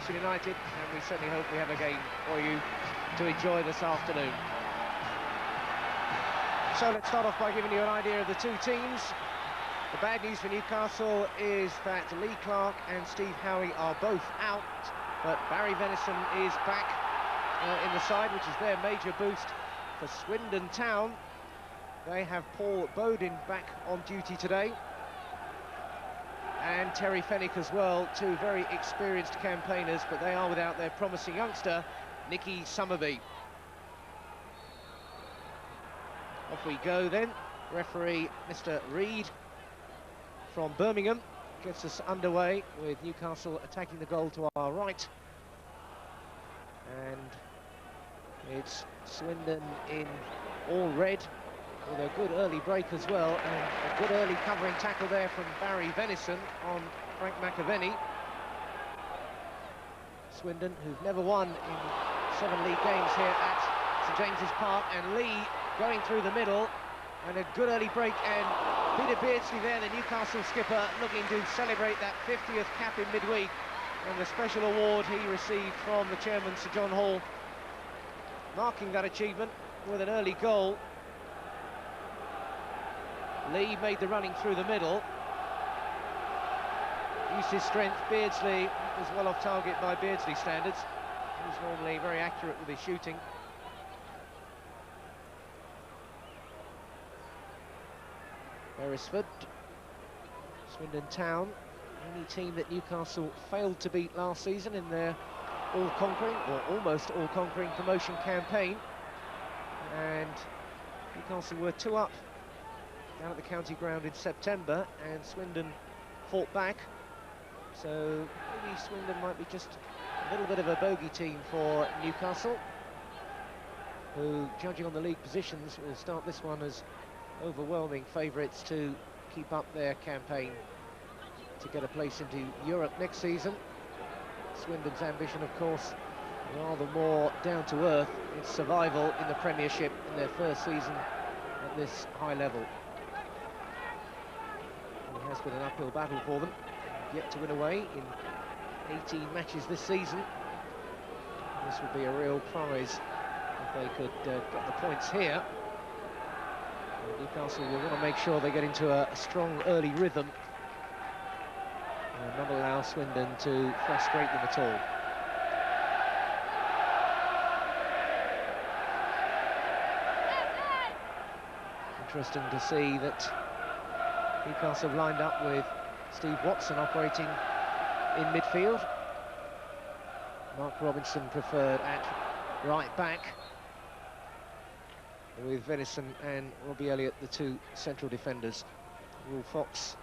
Newcastle United, and we certainly hope we have a game for you to enjoy this afternoon. So let's start off by giving you an idea of the two teams. The bad news for Newcastle is that Lee Clark and Steve Howie are both out, but Barry Venison is back in the side, which is their major boost. For Swindon Town, they have Paul Bodin back on duty today, and Terry Fenwick as well, two very experienced campaigners, but they are without their promising youngster, Nicky Summerby. Off we go then. Referee Mr. Reid from Birmingham gets us underway with Newcastle attacking the goal to our right. And it's Swindon in all red with a good early break as well, and a good early covering tackle there from Barry Venison on Frank McAvennie. Swindon, who've never won in 7 league games here at St James's Park, and Lee going through the middle, and a good early break, and Peter Beardsley there, the Newcastle skipper, looking to celebrate that 50th cap in midweek, and the special award he received from the chairman, Sir John Hall, marking that achievement with an early goal. Lee made the running through the middle, used his strength. Beardsley was well off target by Beardsley standards. He's normally very accurate with his shooting. Beresford, Swindon Town, only team that Newcastle failed to beat last season in their all-conquering, or almost all-conquering promotion campaign. And Newcastle were 2 up down at the county ground in September, and Swindon fought back. So maybe Swindon might be just a little bit of a bogey team for Newcastle, who, judging on the league positions, will start this one as overwhelming favourites to keep up their campaign to get a place into Europe next season. Swindon's ambition, of course, rather more down to earth. It's survival in the Premiership in their first season at this high level. It has been an uphill battle for them, yet to win away in 18 matches this season. This would be a real prize if they could get the points here. Newcastle will want to make sure they get into a strong early rhythm and not allow Swindon to frustrate them at all. Interesting to see that Newcastle have lined up with Steve Watson operating in midfield. Mark Robinson preferred at right back, with Venison and Robbie Elliott, the two central defenders. Will Fox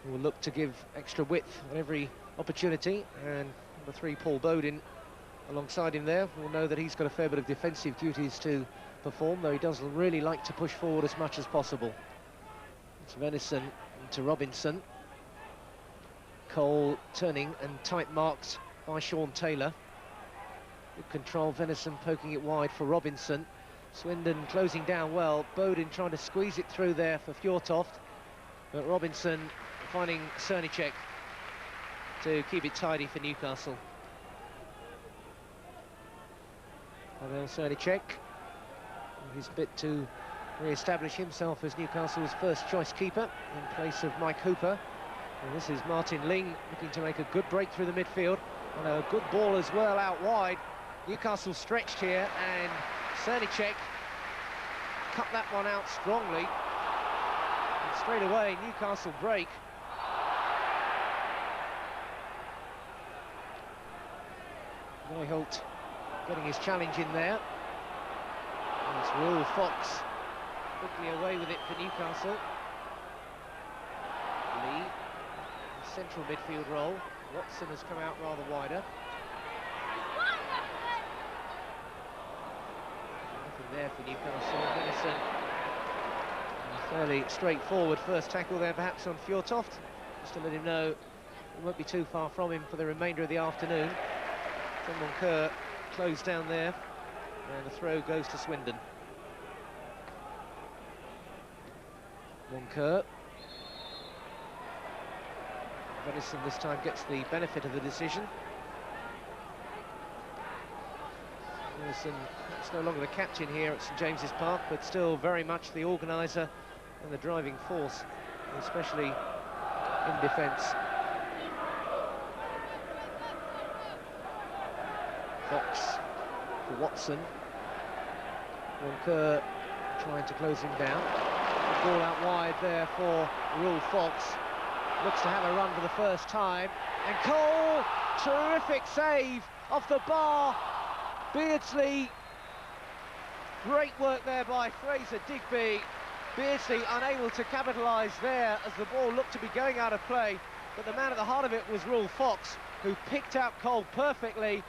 will look to give extra width at every opportunity, and number 3, Paul Bodin, alongside him there, will know that he's got a fair bit of defensive duties to perform, though he doesn't really like to push forward as much as possible. It's Venison to Robinson. Cole turning and tight marks by Sean Taylor. Good control, Venison poking it wide for Robinson. Swindon closing down well, Bodin trying to squeeze it through there for Fjørtoft, but Robinson finding Srníček to keep it tidy for Newcastle. Pavel Srníček, his bit to re-establish himself as Newcastle's first choice keeper in place of Mike Hooper. And this is Martin Ling looking to make a good break through the midfield, and a good ball as well out wide. Newcastle stretched here, and Srníček cut that one out strongly, and straight away Newcastle break. Nijholt getting his challenge in there. And it's Will Fox quickly away with it for Newcastle. Lee, central midfield role. Watson has come out rather wider. There for Newcastle. Venison, fairly straightforward first tackle there perhaps on Fjørtoft, just to let him know it won't be too far from him for the remainder of the afternoon. From Moncur closed down there, and the throw goes to Swindon. Moncur. Venison this time gets the benefit of the decision. Venison, it's no longer the captain here at St James's Park, but still very much the organiser and the driving force, especially in defence. Fox for Watson. Moncur trying to close him down. The ball out wide there for Rule Fox. Looks to have a run for the first time. And Cole, terrific save off the bar. Beardsley, great work there by Fraser Digby. Beardsley unable to capitalise there as the ball looked to be going out of play. But the man at the heart of it was Rule Fox, who picked out Cole perfectly.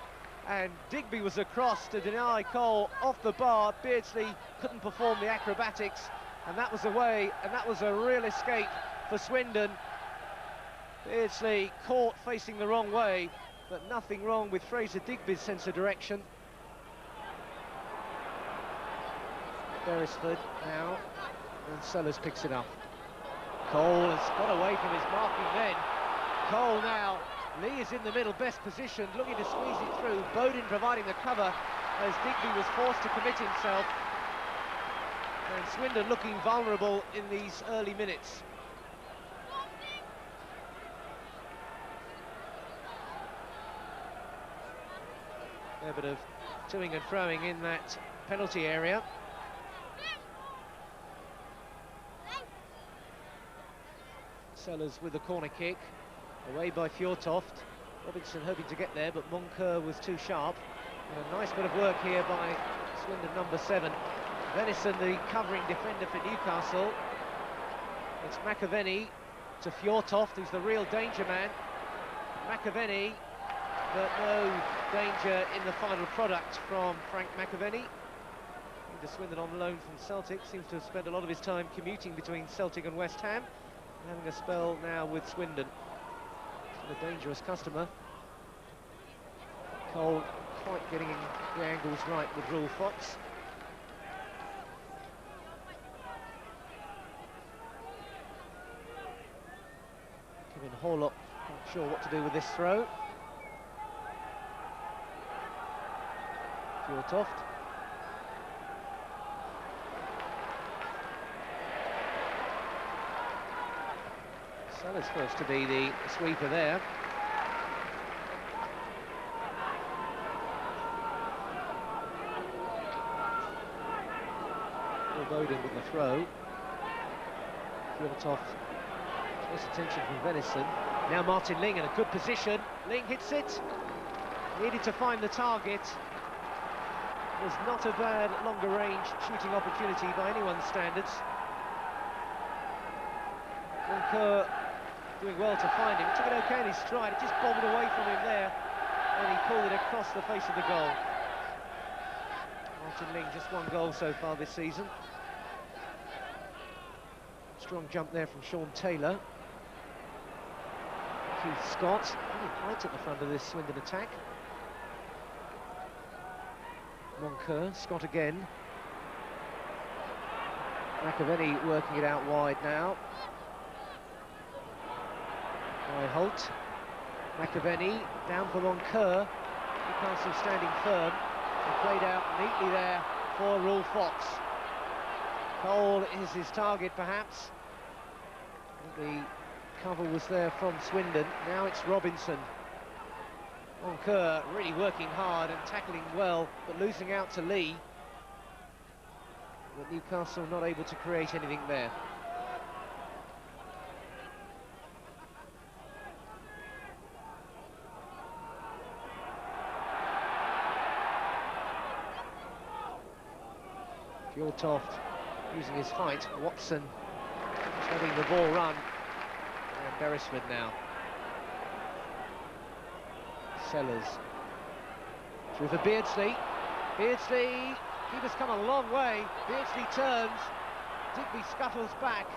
And Digby was across to deny Cole off the bar. Beardsley couldn't perform the acrobatics, and that was away, and that was a real escape for Swindon. Beardsley caught facing the wrong way, but nothing wrong with Fraser Digby's sense of direction. Beresford now, and Sellars picks it up. Cole has got away from his marking men. Cole now. Lee is in the middle, best positioned, looking to squeeze it through. Bodin providing the cover as Digby was forced to commit himself. And Swindon looking vulnerable in these early minutes. A bit of toing and froing in that penalty area. Sellars with the corner kick. Away by Fjørtoft. Robinson hoping to get there, but Moncur was too sharp. And a nice bit of work here by Swindon number 7. Venison, the covering defender for Newcastle. It's McAvennie to Fjørtoft, who's the real danger man. McAvennie, but no danger in the final product from Frank McAvennie. To Swindon on loan from Celtic, seems to have spent a lot of his time commuting between Celtic and West Ham. Having a spell now with Swindon. A dangerous customer. Cole quite getting the angles right with Rule Fox. Kevin Horlock not sure what to do with this throw. Fjørtoft. Sellars first to be the sweeper there. Bodin with the throw. Fjørtoft, close attention from Venison. Now Martin Ling in a good position. Ling hits it. Needed to find the target. Was not a bad longer range shooting opportunity by anyone's standards. Moncur doing well to find him. Took it okay in his stride. It just bobbed away from him there, and he pulled it across the face of the goal. Martin Ling, just one goal so far this season. Strong jump there from Sean Taylor. Keith Scott, really height at the front of this Swindon attack. Moncur, Scott again. McAvennie working it out wide now. Nijholt. McAvennie down for Moncur. Newcastle standing firm. And played out neatly there for Rule Fox. Cole is his target, perhaps. The cover was there from Swindon. Now it's Robinson. Moncur really working hard and tackling well, but losing out to Lee. But Newcastle not able to create anything there. Fjørtoft using his height. Watson just letting the ball run. And Beresford now. Sellars. Through for Beardsley. Beardsley, keeper's come a long way. Beardsley turns. Digby scuttles back.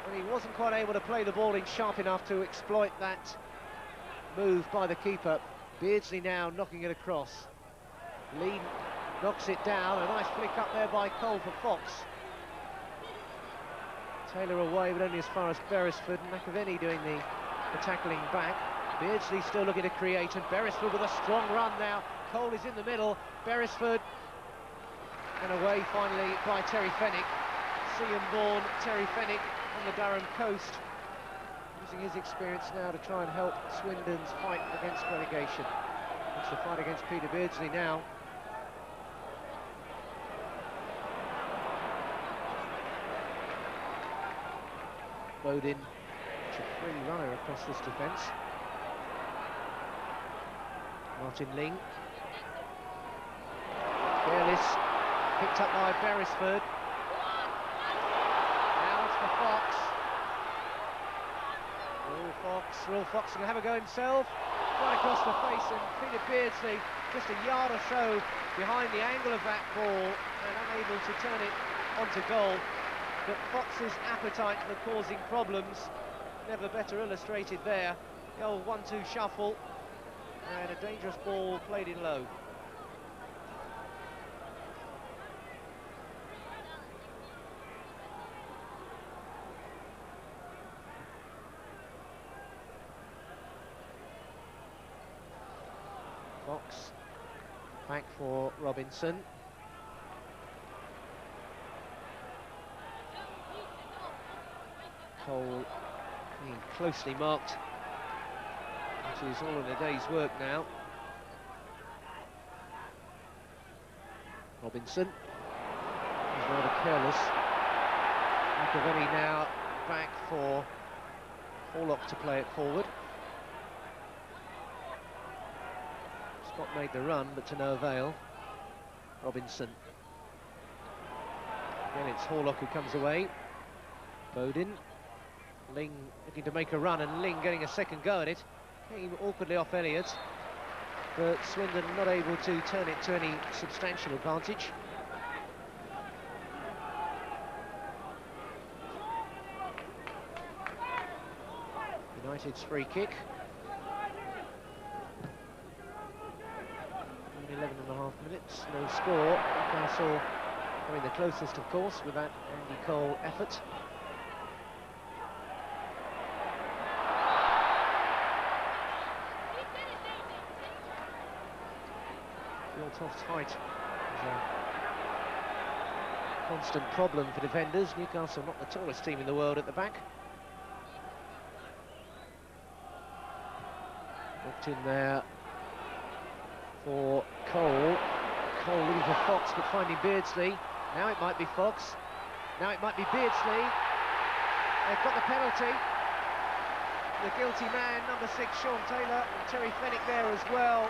And he wasn't quite able to play the ball in sharp enough to exploit that move by the keeper. Beardsley now knocking it across. Ling knocks it down. A nice flick up there by Cole for Fox. Taylor away, but only as far as Beresford. McAvennie doing the tackling back. Beardsley still looking to create, and Beresford with a strong run now. Cole is in the middle, Beresford, and away finally by Terry Fenwick. Seaham-born Terry Fenwick on the Durham coast, using his experience now to try and help Swindon's fight against relegation. It's the fight against Peter Beardsley now. Bodin, a free runner across this defence. Martin Ling. Careless, picked up by Beresford. Now it's for Fox. Will Fox can have a go himself. Right across the face, and Peter Beardsley just a yard or so behind the angle of that ball and unable to turn it onto goal. But Fox's appetite for causing problems never better illustrated there. The old 1-2 shuffle and a dangerous ball played in low. Fox back for Robinson. Cole being closely marked, which is all in a day's work now. Robinson is rather careless. McAvennie now back for Horlock to play it forward. Scott made the run, but to no avail. Robinson. Again, it's Horlock who comes away. Bodin. Ling looking to make a run, and Ling getting a second go at it. Came awkwardly off Elliott, but Swindon not able to turn it to any substantial advantage. United's free kick. 11.5 minutes, no score. Newcastle coming the closest, of course, with that Andy Cole effort. Fjørtoft's height is a constant problem for defenders. Newcastle not the tallest team in the world at the back. Looked in there for Cole. Cole looking for Fox, but finding Beardsley. Now it might be Fox. Now it might be Beardsley. They've got the penalty. The guilty man, number 6, Sean Taylor. Terry Fenwick there as well.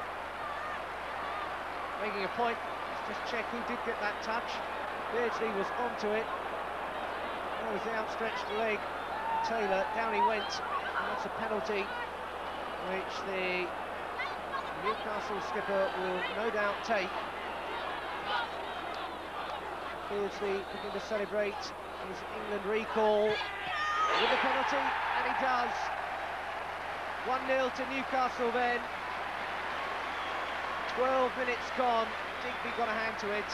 Making a point. Let's just check who did get that touch. Beardsley was onto it. That was the outstretched leg. Taylor, down he went. And that's a penalty which the Newcastle skipper will no doubt take. Beardsley looking to celebrate his England recall with the penalty, and he does. 1-0 to Newcastle then. 12 minutes gone, Digby got a hand to it.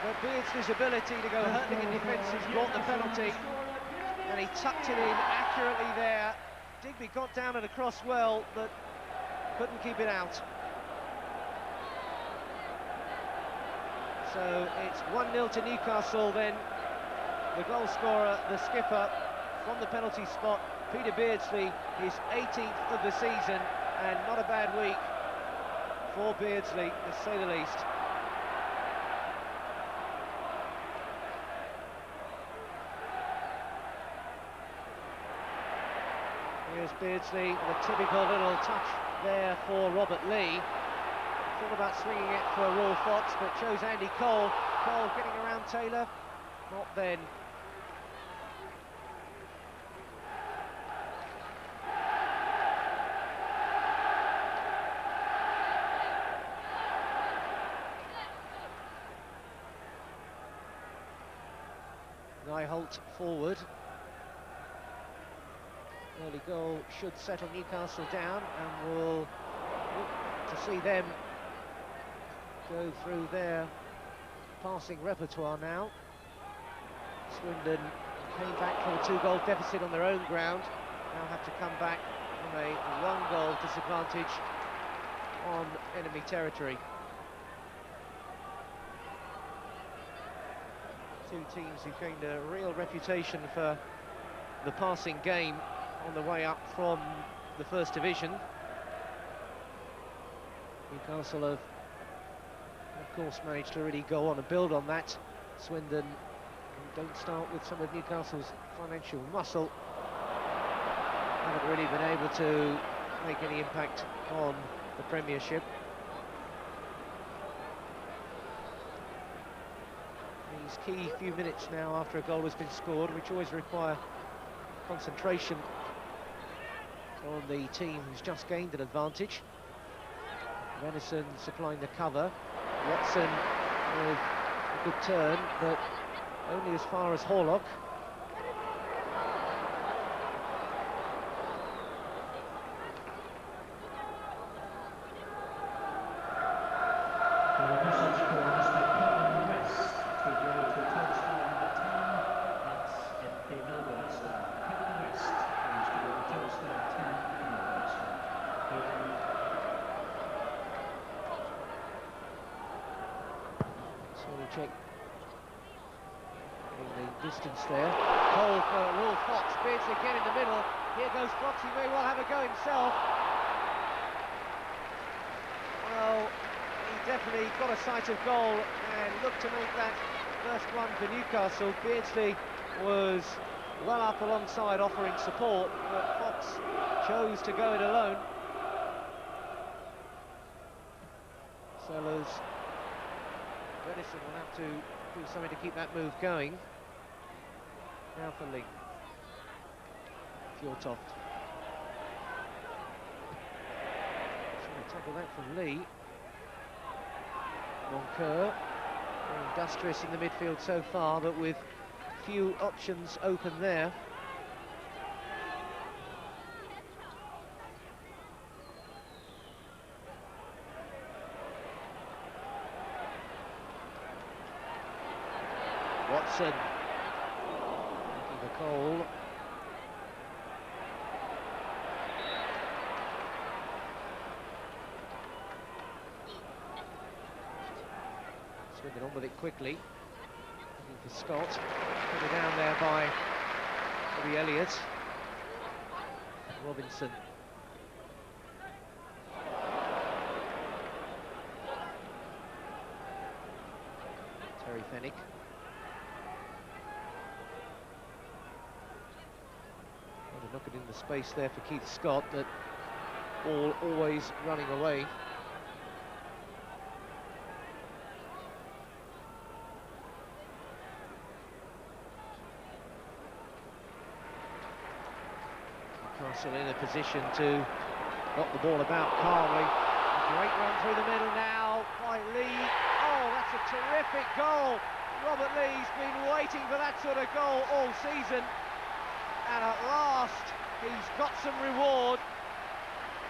But Beardsley's ability to go hurtling in defence has brought the penalty, and he tucked it in accurately there. Digby got down and across well, but couldn't keep it out. So it's 1-0 to Newcastle then. The goal scorer, the skipper, from the penalty spot, Peter Beardsley, his 18th of the season, and not a bad week for Beardsley, to say the least. Here's Beardsley with a typical little touch there for Robert Lee. Thought about swinging it for Raw Fox, but chose Andy Cole. Cole getting around Taylor, not then. Nijholt forward. Early goal should settle Newcastle down, and we'll look to see them go through their passing repertoire now. Swindon came back from a 2-goal deficit on their own ground, now have to come back from a one-goal disadvantage on enemy territory. Two teams who've gained a real reputation for the passing game on the way up from the First Division. Newcastle have, of course, managed to really go on and build on that. Swindon don't start with some of Newcastle's financial muscle. Haven't really been able to make any impact on the Premiership. These key few minutes now after a goal has been scored, which always require concentration on the team who's just gained an advantage. Venison supplying the cover. Watson with a good turn, but only as far as Horlock. Srníček in the distance there. Cole for Will Fox. Beardsley again in the middle. Here goes Fox, he may well have a go himself. Well, he definitely got a sight of goal and looked to make that first one for Newcastle. Beardsley was well up alongside offering support, but Fox chose to go it alone. Sellars. Venison will have to do something to keep that move going. Now for Ling. Fjørtoft. Trying to tackle that from Lee. Moncur. Very industrious in the midfield so far, but with few options open there. Watson looking for Cole. Swindon on with it quickly. Looking for Scott. Put it down there by Elliott. Robinson. Fenwick. Well, knock it in the space there for Keith Scott, but ball always running away. Newcastle in a position to knock the ball about calmly. A great run through the middle now by Lee. Oh, that's a terrific goal. Robert Lee's been waiting for that sort of goal all season, and at last he's got some reward.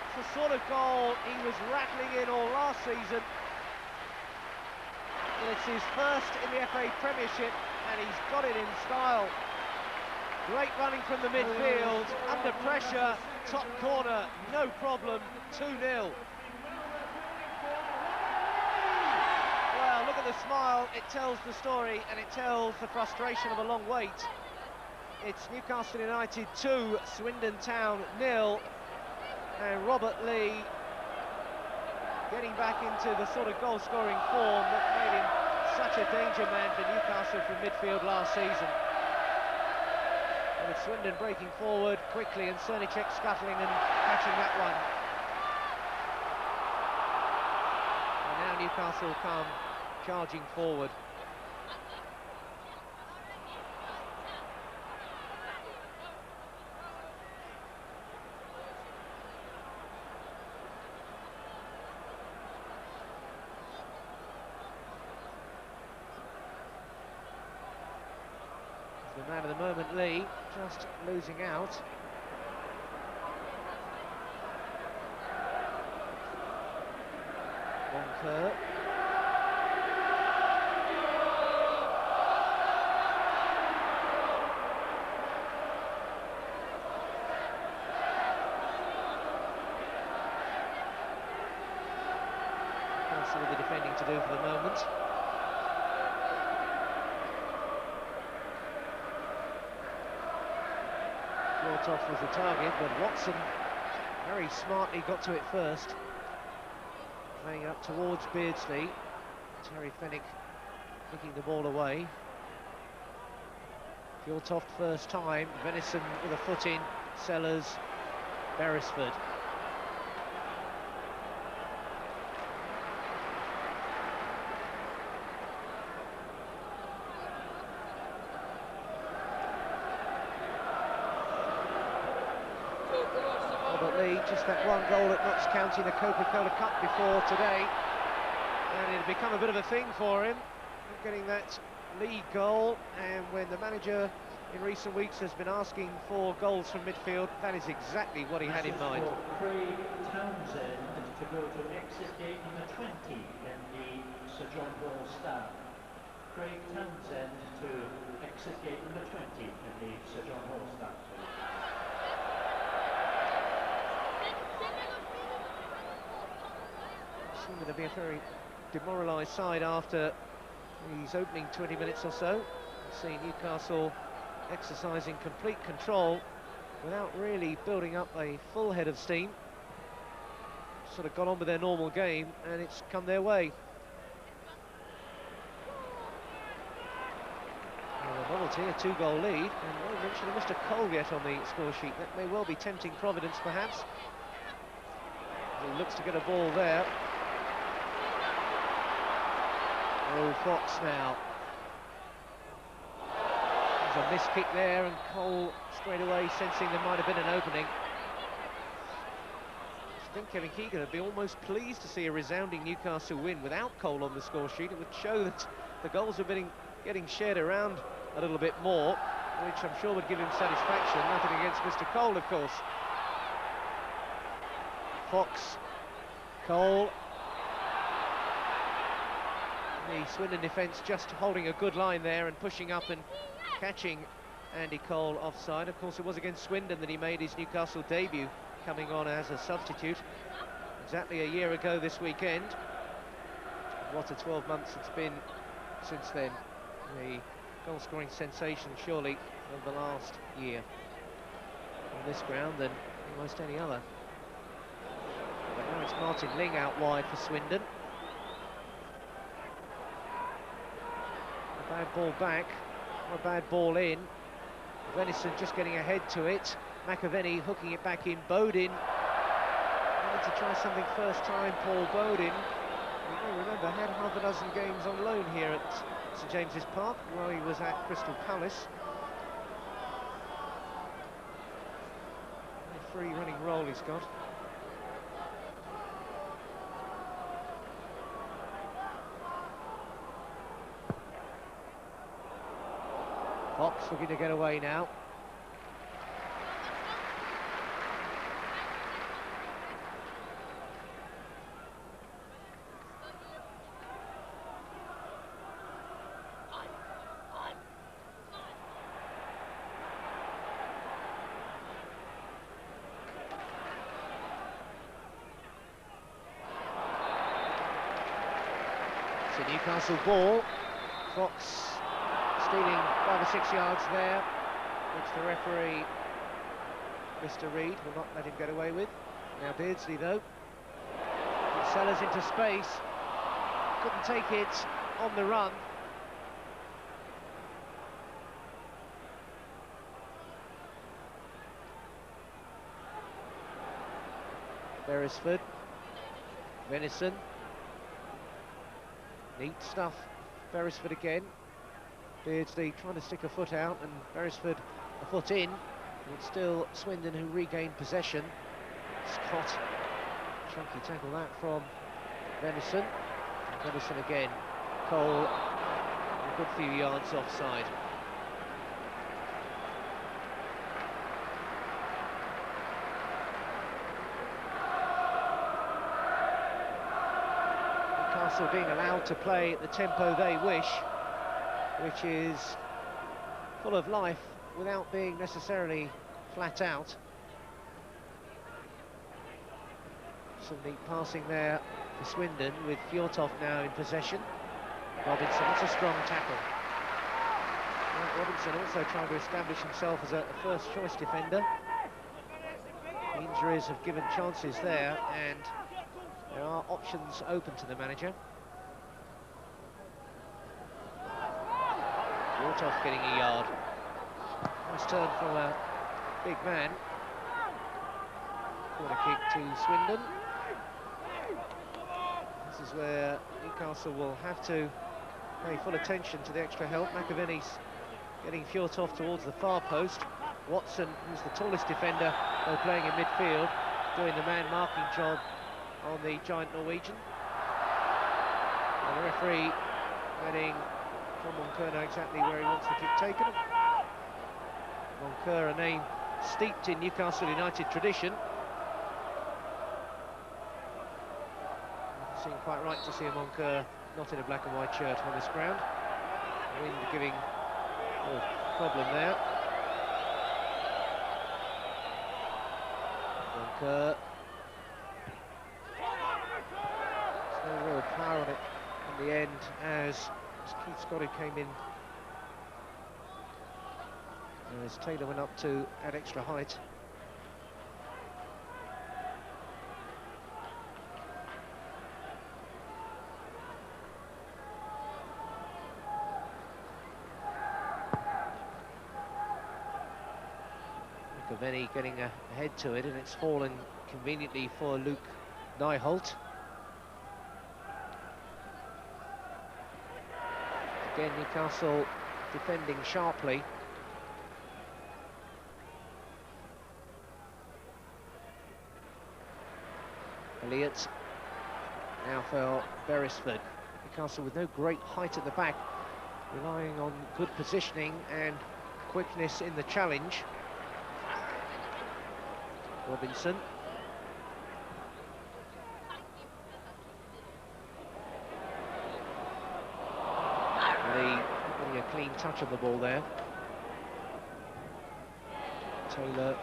It's the sort of goal he was rattling in all last season. And it's his first in the FA Premiership, and he's got it in style. Great running from the midfield, under pressure, top corner, no problem, 2-0. Well, look at the smile, it tells the story, and it tells the frustration of a long wait. It's Newcastle United 2, Swindon Town 0, and Robert Lee getting back into the sort of goal-scoring form that made him such a danger man for Newcastle from midfield last season. And with Swindon breaking forward quickly and Srníček scuttling and catching that one. And now Newcastle come charging forward. The man of the moment, Lee, just losing out. Moncur. Newcastle with the defending to do for the moment. Fjørtoft was the target, but Watson very smartly got to it first. Playing up towards Beardsley. Fenwick kicking the ball away. Fjørtoft first time. Venison with a foot in. Sellars, Beresford. Just that one goal at Notts County in the Coca-Cola Cup before today, and it had become a bit of a thing for him, getting that lead goal. And when the manager in recent weeks has been asking for goals from midfield, that is exactly what he had in mind. Craig Townsend to go to exit gate number 20 in the Sir John Hall stand. Craig Townsend to exit gate number 20 in the Sir John Hall stand. Going to be a very demoralised side after these opening 20 minutes or so. See Newcastle exercising complete control without really building up a full head of steam. Sort of got on with their normal game, and it's come their way. Well, a novelty, a two-goal lead, and no mention of Mr. Cole yet on the score sheet. That may well be tempting Providence, perhaps. He looks to get a ball there. Oh, Fox now. There's a missed kick there, and Cole straight away sensing there might have been an opening. I think Kevin Keegan would be almost pleased to see a resounding Newcastle win without Cole on the score sheet. It would show that the goals are getting shared around a little bit more, which I'm sure would give him satisfaction. Nothing against Mr. Cole, of course. Fox, Cole. The Swindon defence just holding a good line there and pushing up and catching Andy Cole offside. Of course, it was against Swindon that he made his Newcastle debut, coming on as a substitute exactly a year ago this weekend. What a 12 months it's been since then. The goal-scoring sensation, surely, of the last year on this ground than almost any other. But now it's Martin Ling out wide for Swindon. A bad ball back, or a bad ball in. Venison just getting ahead to it. McAvennie hooking it back in. Bodin wanted to try something first time. Paul Bodin, you may remember, had half a dozen games on loan here at St James's Park while he was at Crystal Palace. A free running role he's got. Fox looking to get away now. It's a Newcastle ball. Fox stealing 5 or 6 yards there, which the referee, Mr. Reid, will not let him get away with. Now Beardsley, though. Sellars into space. Couldn't take it on the run. Beresford. Venison. Neat stuff. Beresford again. Beardsley trying to stick a foot out, and Beresford a foot in. It's still Swindon who regained possession. Scott, chunky tackle that from Venison. And Venison again. Cole, a good few yards offside. Newcastle being allowed to play at the tempo they wish, which is full of life without being necessarily flat out. Some neat passing there for Swindon, with Fjørtoft now in possession. Robinson, that's a strong tackle. Robinson also trying to establish himself as a first-choice defender. The injuries have given chances there, and there are options open to the manager. Fjørtoft getting a yard. Nice turn from a big man. Corner kick to Swindon. This is where Newcastle will have to pay full attention to the extra help. McAvennie's getting Fjørtoft towards the far post. Watson, who's the tallest defender, though playing in midfield, doing the man-marking job on the giant Norwegian. And the referee letting Moncur know exactly where he wants the kick taken. Moncur, a name steeped in Newcastle United tradition. Seemed quite right to see a Moncur not in a black and white shirt on this ground. Wind giving a problem there. Moncur. There's no real power on it in the end as Keith Scotty came in. As Taylor went up to add extra height. McAvennie getting ahead to it, and it's fallen conveniently for Nijholt. Again, Newcastle defending sharply. Elliott now for Beresford. Newcastle with no great height at the back, relying on good positioning and quickness in the challenge. Robinson. Getting a clean touch on the ball there. Taylor.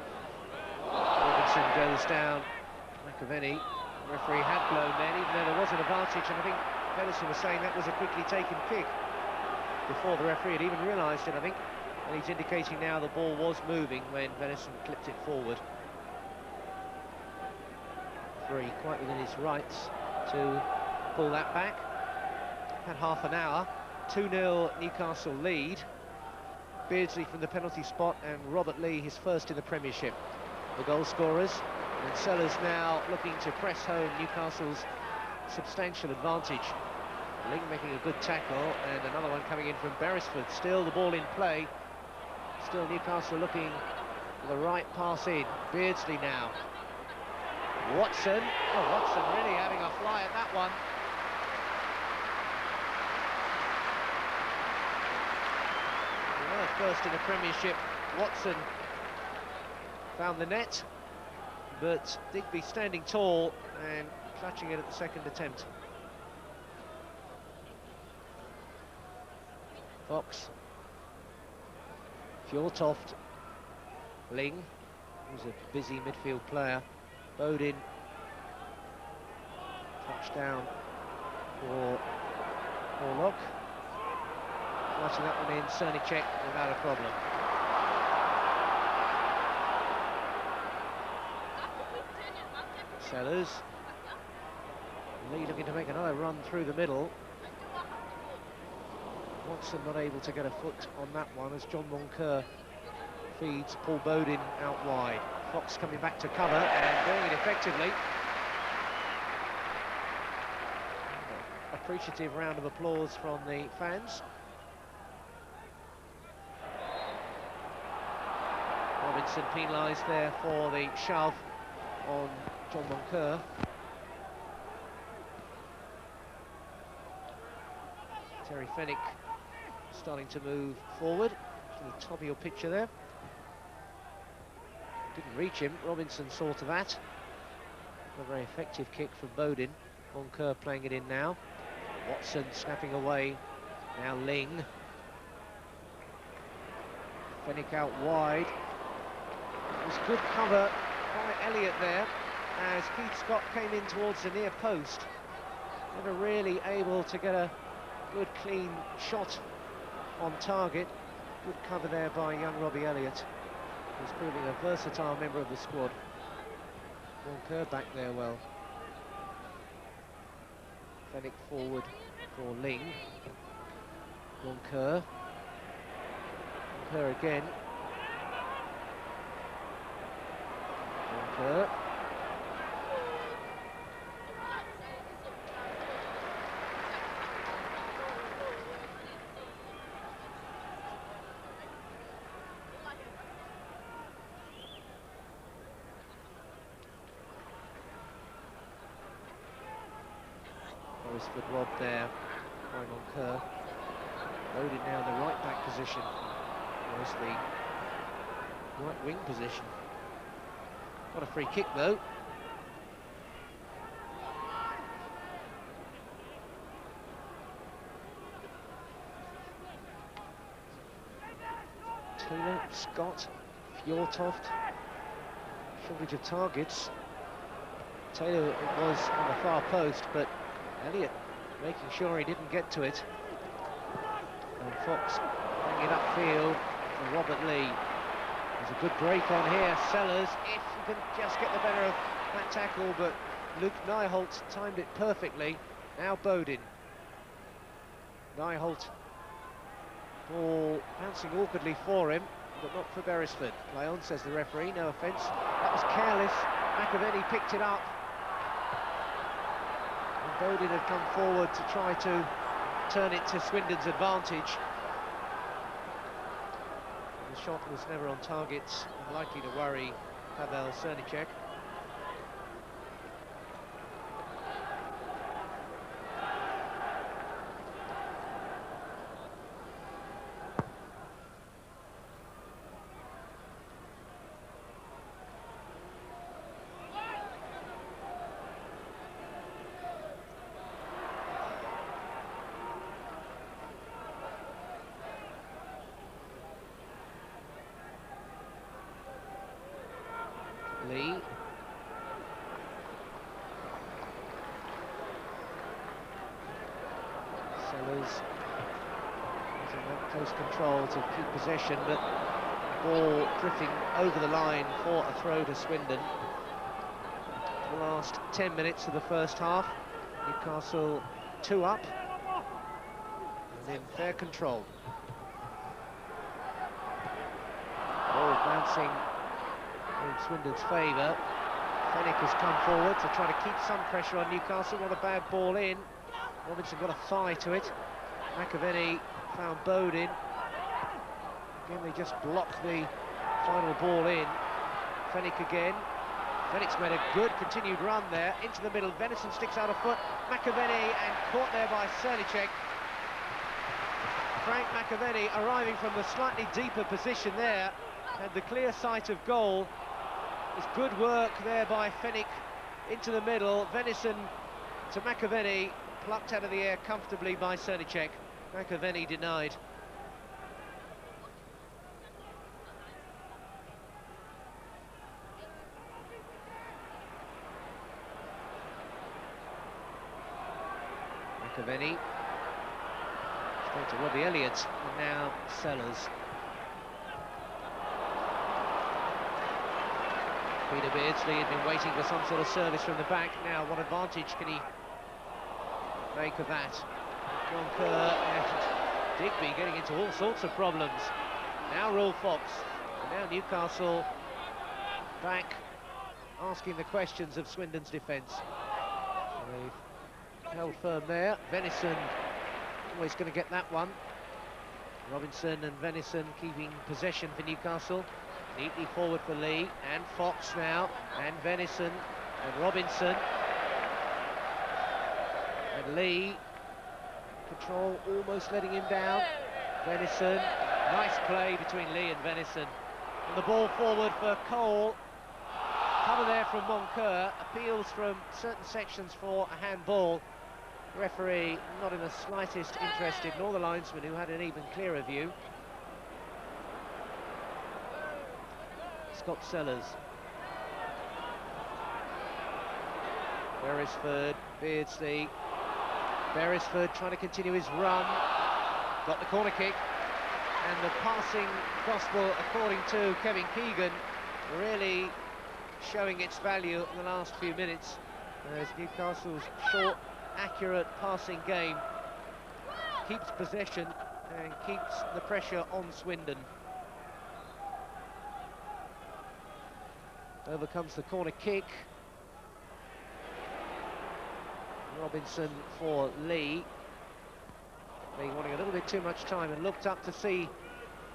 Robinson goes down. McAvennie. The referee had blown then, even though there was an advantage, and I think Venison was saying that was a quickly taken kick before the referee had even realised it, I think. And he's indicating now the ball was moving when Venison clipped it forward. Referee quite within his rights to pull that back. Had half an hour. 2-0 Newcastle lead. Beardsley from the penalty spot, and Robert Lee his first in the Premiership. The goal scorers. And Sellars now looking to press home Newcastle's substantial advantage. Ling making a good tackle, and another one coming in from Beresford. Still the ball in play. Still Newcastle looking for the right pass in. Beardsley now. Watson. Oh, Watson really having a fly at that one. First in the Premiership, Watson found the net, but Digby standing tall and clutching it at the second attempt. Fox, Fjørtoft, Ling, who's a busy midfield player, Bodin, touchdown for Horlock. Watching that one in, Srníček without a problem. Sellars. Lee looking to make another run through the middle. Watson not able to get a foot on that one as John Moncur feeds Paul Bodin out wide. Fox coming back to cover and doing it effectively. Appreciative round of applause from the fans. Robinson penalised there for the shove on John Moncur. Terry Fenwick starting to move forward to the top of your picture there. Didn't reach him. Robinson saw to that. A very effective kick from Bodin. Moncur playing it in now. Watson snapping away. Now Ling. Fenwick out wide. It was good cover by Elliott there as Keith Scott came in towards the near post. Never really able to get a good clean shot on target. Good cover there by young Robbie Elliott, who's proving a versatile member of the squad. Moncur back there well. Fenwick forward for Ling. Moncur. Moncur again. Moncur. Beresford robbed there by Moncur. Bodin now in the right back position. Where's the right wing position? Got a free kick though. Taylor, Scott, Fjørtoft. Shortage of targets. Taylor was on the far post, but Elliott making sure he didn't get to it. And Fox bringing it upfield for Robert Lee. There's a good break on here. Sellars, if he can just get the better of that tackle, but Nijholt timed it perfectly. Now Bodin. Nijholt, ball bouncing awkwardly for him, but not for Beresford. Play on, says the referee, no offence. That was careless. McAvennie picked it up. Bodin had come forward to try to turn it to Swindon's advantage. The shot was never on target, unlikely to worry Pavel Srníček. Lee. Sellars using that close control to keep possession, but ball drifting over the line for a throw to Swindon. The last 10 minutes of the first half, Newcastle 2 up and in fair control. Ball bouncing in Swindon's favour. Fenwick has come forward to try to keep some pressure on Newcastle. Not a bad ball in. Robinson got a thigh to it. McAvennie found Bodin. Again, they just blocked the final ball in. Fenwick again. Fenwick's made a good continued run there into the middle. Venison sticks out a foot. McAvennie, and caught there by Srníček. Frank McAvennie arriving from the slightly deeper position there, had the clear sight of goal. It's good work there by Fenwick into the middle. Venison to McAvennie, plucked out of the air comfortably by Srníček. McAvennie denied. McAvennie straight to Robbie Elliott, and now Sellars. Peter Beardsley had been waiting for some sort of service from the back. Now, what advantage can he make of that? Moncur and Digby getting into all sorts of problems. Now Roll Fox, and now Newcastle back asking the questions of Swindon's defence. They've held firm there. Venison always going to get that one. Robinson and Venison keeping possession for Newcastle. Neatly forward for Lee, and Fox now, and Venison, and Robinson. And Lee, control almost letting him down. Venison, nice play between Lee and Venison. And the ball forward for Cole. Cover there from Moncur, appeals from certain sections for a handball. Referee not in the slightest interested, nor the linesman, who had an even clearer view. Scott Sellars. Beresford, Beardsley, Beresford trying to continue his run, got the corner kick, and the passing gospel, according to Kevin Keegan, really showing its value in the last few minutes as Newcastle's short, accurate passing game keeps possession and keeps the pressure on Swindon. Over comes the corner kick. Robinson for Lee. Lee wanting a little bit too much time and looked up to see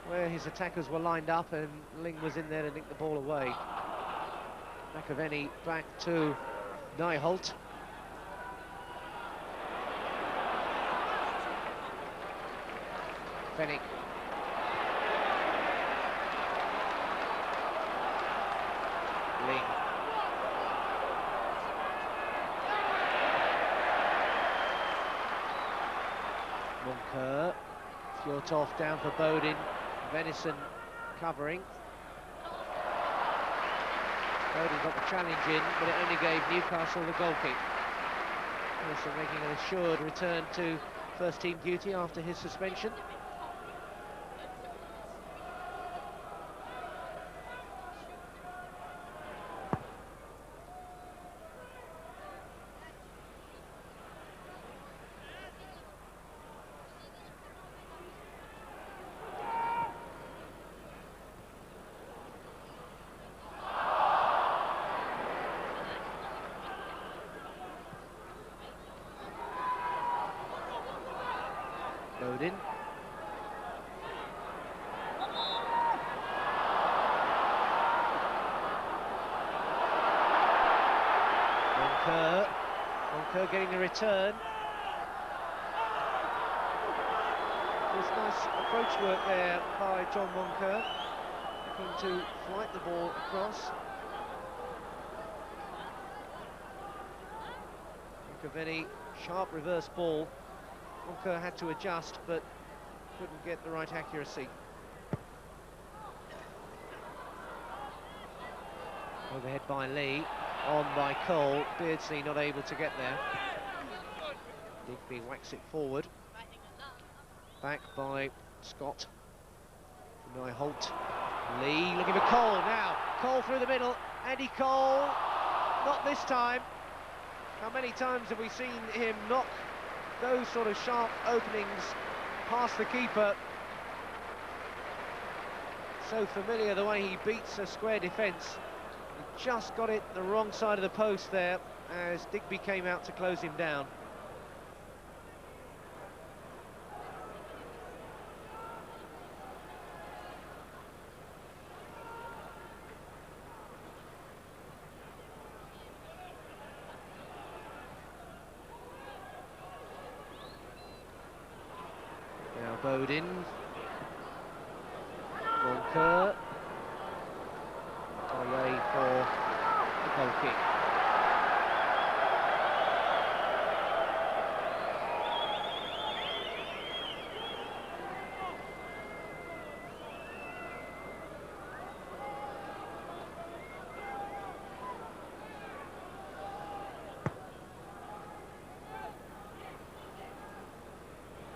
where his attackers were lined up, and Ling was in there to nick the ball away. McAvennie back to Nijholt. Fenwick. Ling. Moncur. Fjørtoft down for Bodin. Venison covering. Bodin got the challenge in, but it only gave Newcastle the goal kick. Venison making an assured return to first team duty after his suspension. Bodin. Moncur getting the return. There's nice approach work there by John Moncur, looking to flight the ball across. McAvennie, sharp reverse ball. Moncur had to adjust, but couldn't get the right accuracy. Overhead by Lee, on by Cole. Beardsley not able to get there. Digby whacks it forward. Back by Scott. Nijholt. Lee looking for Cole now. Cole through the middle. Andy Cole. Not this time. How many times have we seen him knock those sort of sharp openings past the keeper? So familiar the way he beats a square defence. He just got it the wrong side of the post there as Digby came out to close him down. Bodin, Moncur, away for the goal kick.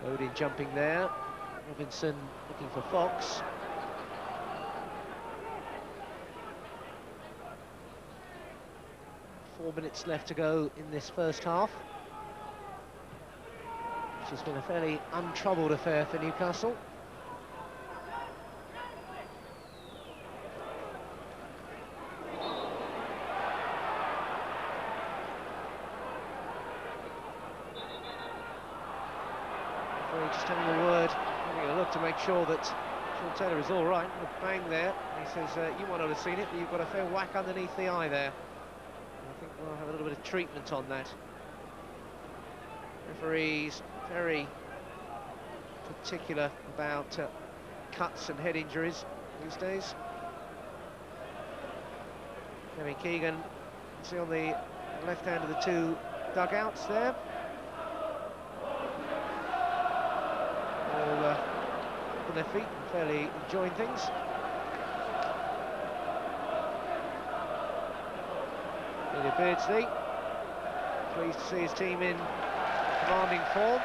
Bodin jumping there. Robinson looking for Fox. Four minutes left to go in this first half, which has been a fairly untroubled affair for Newcastle. Just having a word, having a look to make sure that Sean Taylor is all right. A bang there. He says, you might not have seen it, but you've got a fair whack underneath the eye there. I think we'll have a little bit of treatment on that. Referees very particular about cuts and head injuries these days. Kevin Keegan, see on the left hand of the two dugouts there. All on their feet and fairly enjoying things. Beardsley, pleased to see his team in commanding form.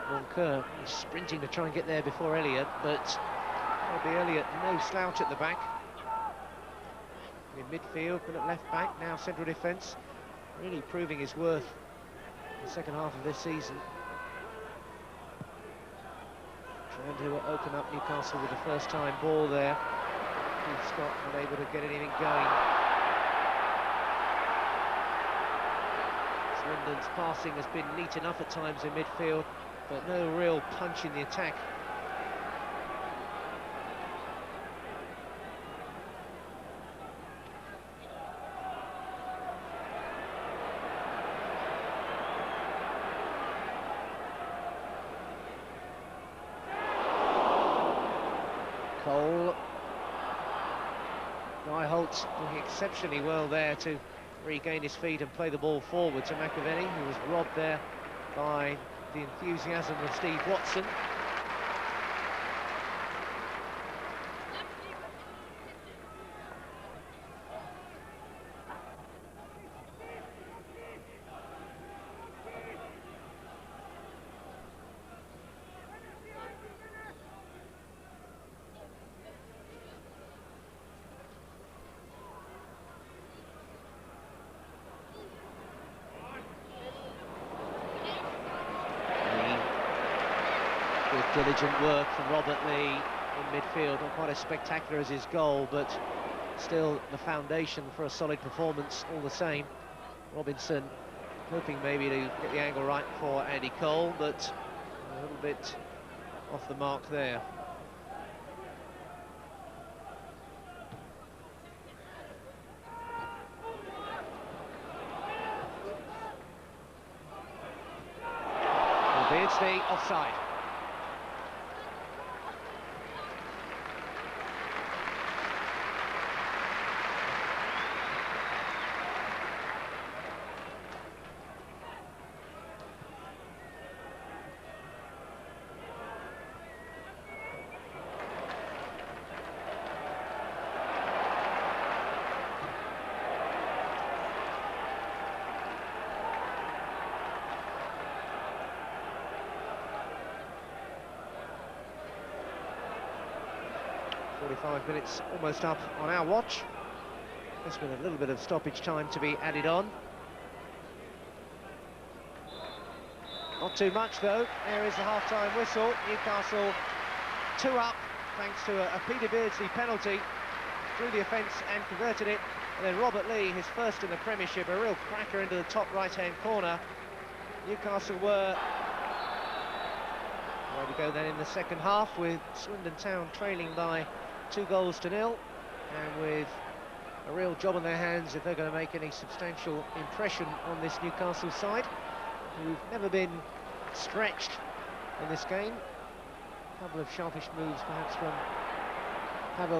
Moncur sprinting to try and get there before Elliott, but it'll be Elliott, no slouch at the back. In midfield, but at left back, now central defence, really proving his worth in the second half of this season. Trying to open up Newcastle with the first time ball there. Keith Scott unable to get anything going. Swindon's passing has been neat enough at times in midfield, but no real punch in the attack. Nijholt doing exceptionally well there to regain his feet and play the ball forward to McAvennie, who was robbed there by the enthusiasm of Steve Watson. Diligent work from Robert Lee in midfield, not quite as spectacular as his goal, but still the foundation for a solid performance all the same. Robinson hoping maybe to get the angle right for Andy Cole, but a little bit off the mark there. And Beardsley offside. Minutes almost up on our watch. There's been a little bit of stoppage time to be added on. Not too much though. There is the half-time whistle. Newcastle 2 up thanks to a Peter Beardsley penalty. Drew the offence and converted it. And then Robert Lee, his first in the Premiership, a real cracker into the top right-hand corner. Newcastle were where we go then in the second half, with Swindon Town trailing by 2-0, and with a real job on their hands if they're going to make any substantial impression on this Newcastle side, who've never been stretched in this game. A couple of sharpish moves perhaps from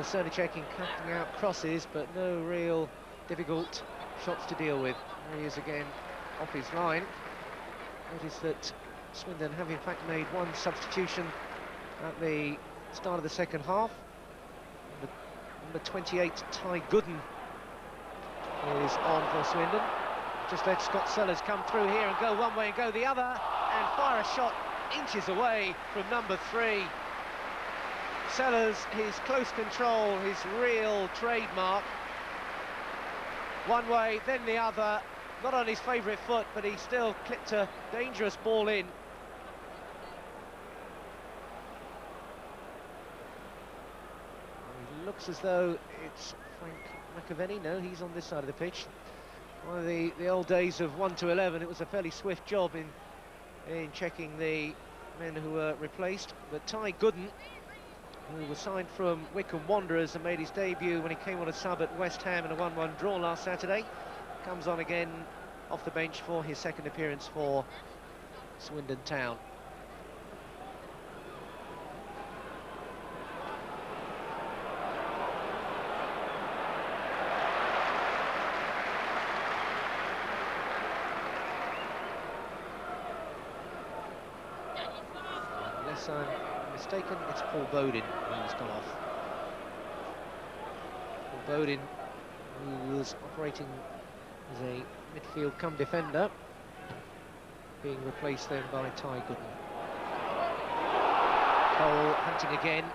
Srníček in cutting out crosses, but no real difficult shots to deal with. There he is again off his line. Notice that Swindon have in fact made one substitution at the start of the second half. Number 28, Tyne Gooden, is on for Swindon. Just let Scott Sellars come through here and go one way and go the other, and fire a shot inches away from number 3. Sellars, his close control, his real trademark. One way, then the other, not on his favourite foot, but he still clipped a dangerous ball in. Looks as though it's Frank McAvennie. No, he's on this side of the pitch. One of the old days of 1 to 11, it was a fairly swift job in checking the men who were replaced. But Tyne Gooden, who was signed from Wycombe Wanderers and made his debut when he came on a sub at West Ham in a 1-1 draw last Saturday, comes on again off the bench for his second appearance for Swindon Town. Unless I'm mistaken, it's Paul Bodin who He's gone off. Well, Bodin, who was operating as a midfield come defender, being replaced then by Tyne. Cole hunting again.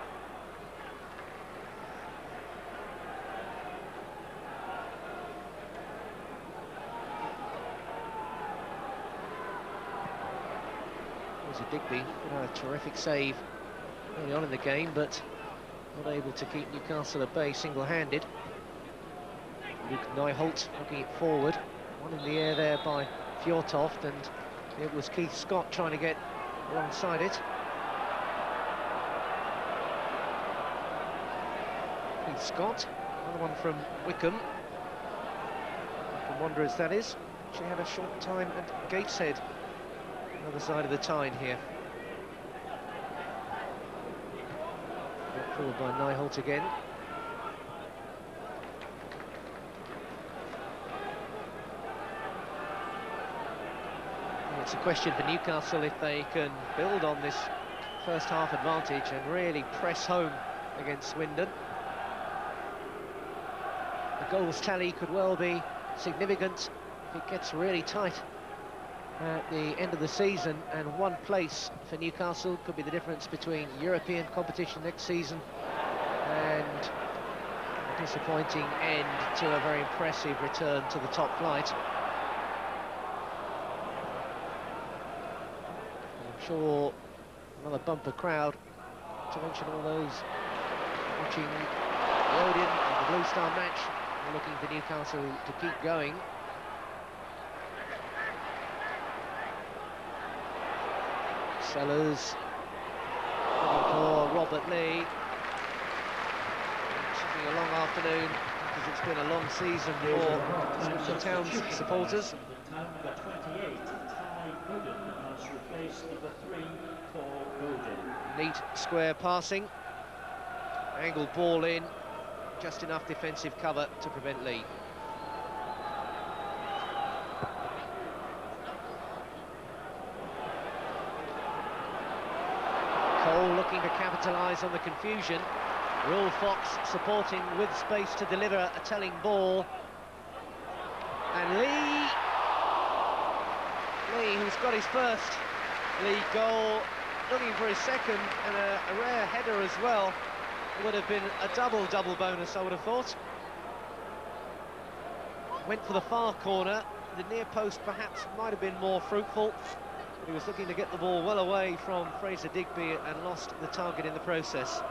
There's a Digby, a terrific save early on in the game, but not able to keep Newcastle at bay single-handed. Nijholt looking it forward, one in the air there by Fjørtoft, and it was Keith Scott trying to get alongside it. Keith Scott, another one from Wickham, from Wanderers that is. She had a short time at Gateshead, other side of the Tyne here. Brought forward by Nijholt again. It's a question for Newcastle if they can build on this first half advantage and really press home against Swindon. The goals tally could well be significant if it gets really tight at the end of the season, and one place for Newcastle could be the difference between European competition next season and a disappointing end to a very impressive return to the top flight. I'm sure another bumper crowd, to mention all those watching Bodin and the Blue Star match, are looking for Newcastle to keep going. Sellars, for Robert Lee. It should be a long afternoon because it's been a long season for Swindon Town's supporters. Number 28, Tyne Gooden, has replaced number 3 for Gooden. Neat square passing, angled ball in, just enough defensive cover to prevent Lee. Cole looking to capitalise on the confusion. Will Fox supporting with space to deliver a telling ball. And Lee, who's got his first league goal, looking for his second, and a rare header as well. It would have been a double bonus, I would have thought. Went for the far corner. The near post perhaps might have been more fruitful. He was looking to get the ball well away from Fraser Digby and lost the target in the process.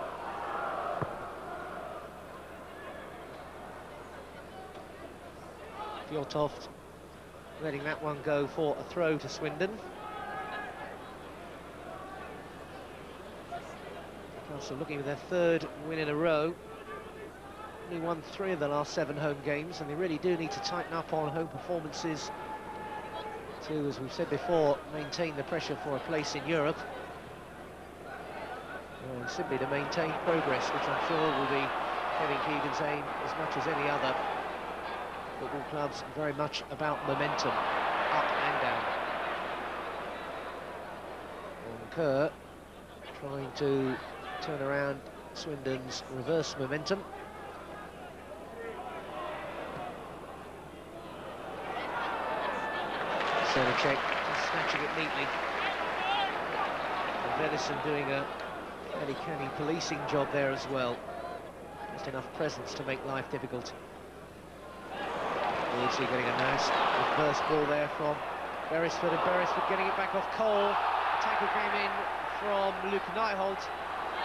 Fjørtoft letting that one go for a throw to Swindon. Newcastle looking for their third win in a row. Only won 3 of the last 7 home games, and they really do need to tighten up on home performances to, as we've said before, maintain the pressure for a place in Europe, and simply to maintain progress, which I'm sure will be Kevin Keegan's aim as much as any other. Football clubs very much about momentum, up and down. Moncur trying to turn around Swindon's reverse momentum. Srníček snatching it neatly. And Venison doing a fairly canny policing job there as well. Just enough presence to make life difficult. Beardsley getting a nice reverse ball there from Beresford, and Beresford getting it back off Cole. The tackle came in from Nijholt,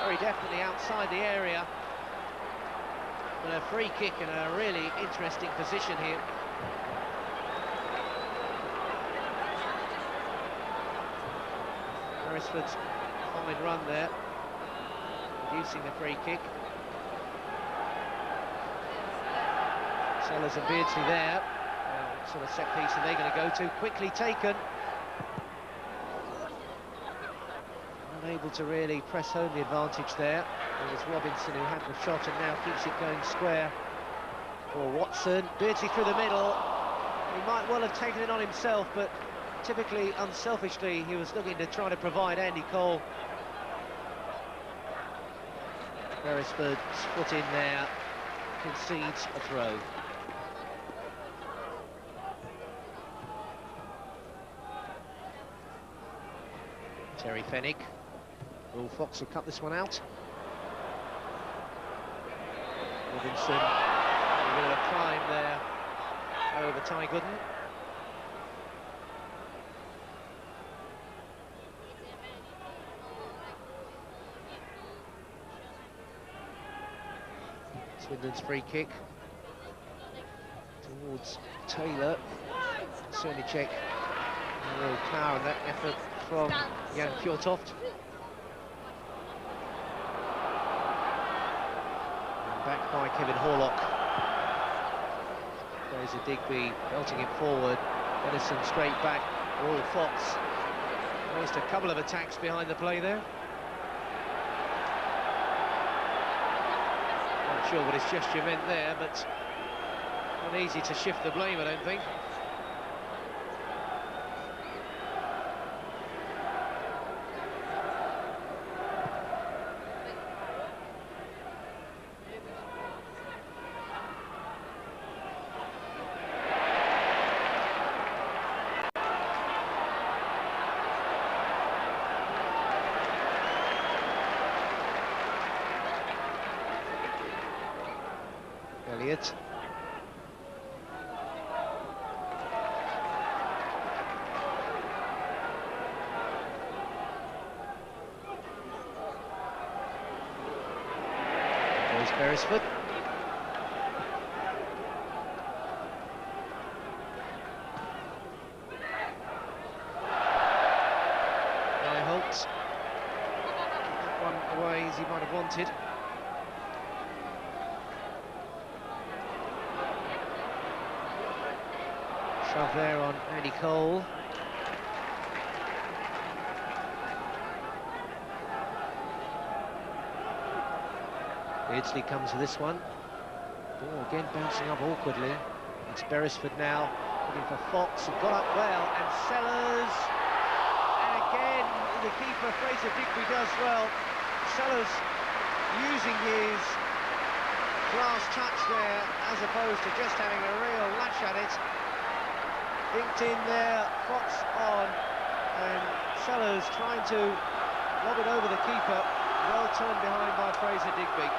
very definitely outside the area. But a free kick in a really interesting position here. Beresford's fine run there, producing the free kick. Sellars and Beardsley there. What sort of set piece are they going to go to? Quickly taken. Unable to really press home the advantage there. It was Robinson who had the shot and now keeps it going square for Watson. Beardsley through the middle. He might well have taken it on himself, but typically unselfishly he was looking to try to provide Andy Cole Beresford's foot in there, concedes a throw. Terry Fenwick. Will Fox will cut this one out. Robinson, a bit of a climb there over Tyne Gooden. Swindon's free kick towards Taylor. Srníček, a real power in that effort from Fjørtoft. And back by Kevin Horlock. There's a Digby belting him forward. Venison straight back. Will Fox. Just a couple of attacks behind the play there. Not sure what his gesture meant there, but not easy to shift the blame, I don't think. Elliott. There's Beresford. Nijholt. One away as he might have wanted. Shove there on Andy Cole. Beardsley comes to this one. Ball again bouncing up awkwardly. It's Beresford now, looking for Fox, who got up well, and Sellars. And again, the keeper, Fraser Digby, does well. Sellars using his class touch there, as opposed to just having a real lash at it. Inked in there, Fox on, and Sellars trying to lob it over the keeper. Well turned behind by Fraser Digby.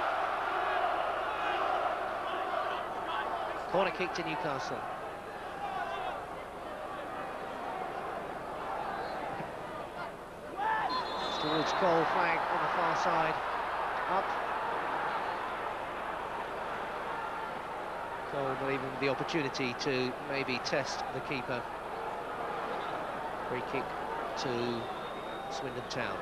Corner kick to Newcastle. It's towards Cole, flag on the far side. Up. Cole not even the opportunity to maybe test the keeper. Free kick to Swindon Town.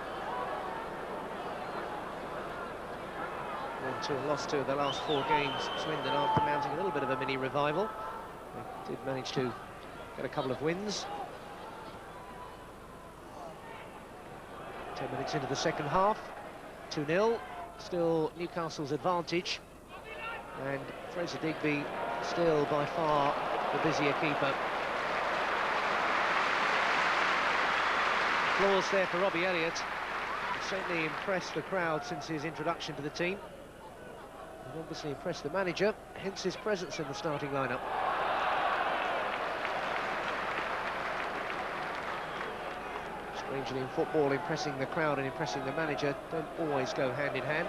Moncur lost 2 of their last 4 games. Swindon, after mounting a little bit of a mini revival, they did manage to get a couple of wins. 10 minutes into the second half, 2-0, still Newcastle's advantage, and Fraser Digby still by far the busier keeper. Applause there for Robbie Elliott. He's certainly impressed the crowd since his introduction to the team. And obviously impressed the manager, hence his presence in the starting lineup. Strangely in football, impressing the crowd and impressing the manager don't always go hand in hand.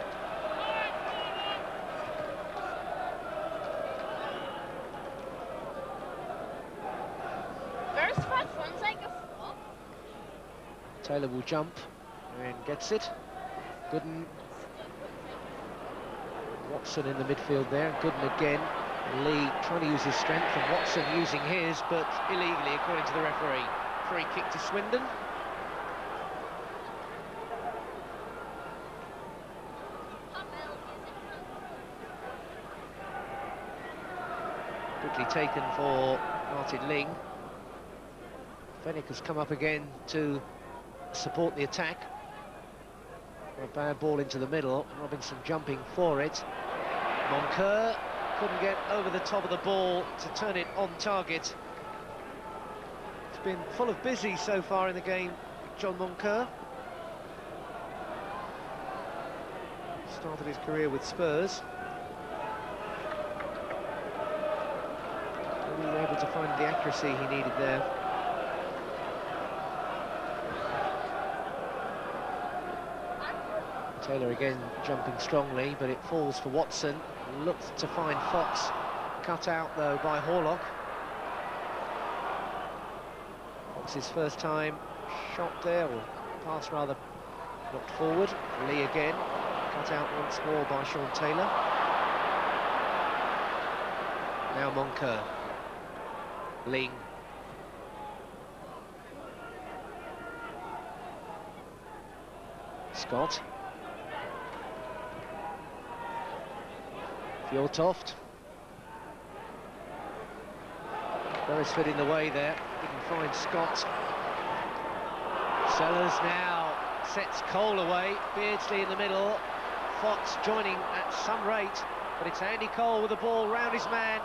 Taylor will jump and gets it. Gooden. Watson in the midfield there. Gooden again. Lee trying to use his strength, and Watson using his, but illegally according to the referee. Free kick to Swindon. Quickly taken for Martin Ling. Fenwick has come up again to support the attack. A bad ball into the middle. Robinson jumping for it. Moncur couldn't get over the top of the ball to turn it on target. It's been full of busy so far in the game, John Moncur. started his career with Spurs. He was able to find the accuracy he needed there. Taylor again jumping strongly, but it falls for Watson. Looks to find Fox, cut out though by Horlock. Fox's first time shot there, or pass rather, knocked forward. Lee again, cut out once more by Sean Taylor. Now Moncur. Ling. Scott. Fjørtoft. Beresford in the way there, didn't find Scott. Sellars now sets Cole away, Beardsley in the middle, Fox joining at some rate, but it's Andy Cole with the ball round his man.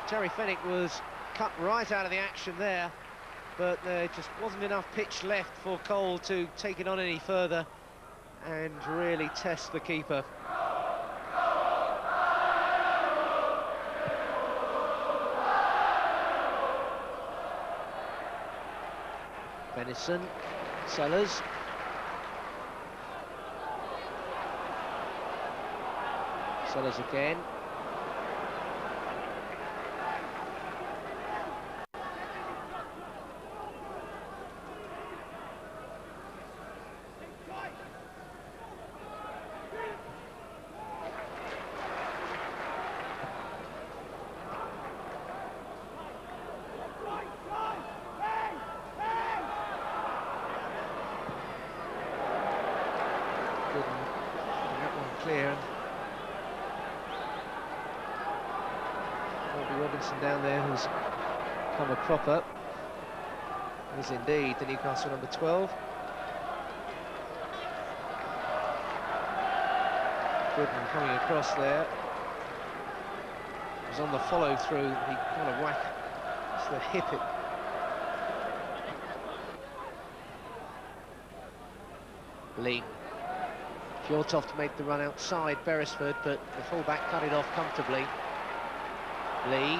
Terry Fenwick was cut right out of the action there, but there just wasn't enough pitch left for Cole to take it on any further and really test the keeper. Venison, Sellars. Sellars again. Clear. Robinson down there, who's come a cropper, is indeed the Newcastle number 12. Gooden coming across there. He was on the follow through. He kind of whacked the hip. Ling. Fjørtoft made the run outside Beresford, but the fullback cut it off comfortably. Lee.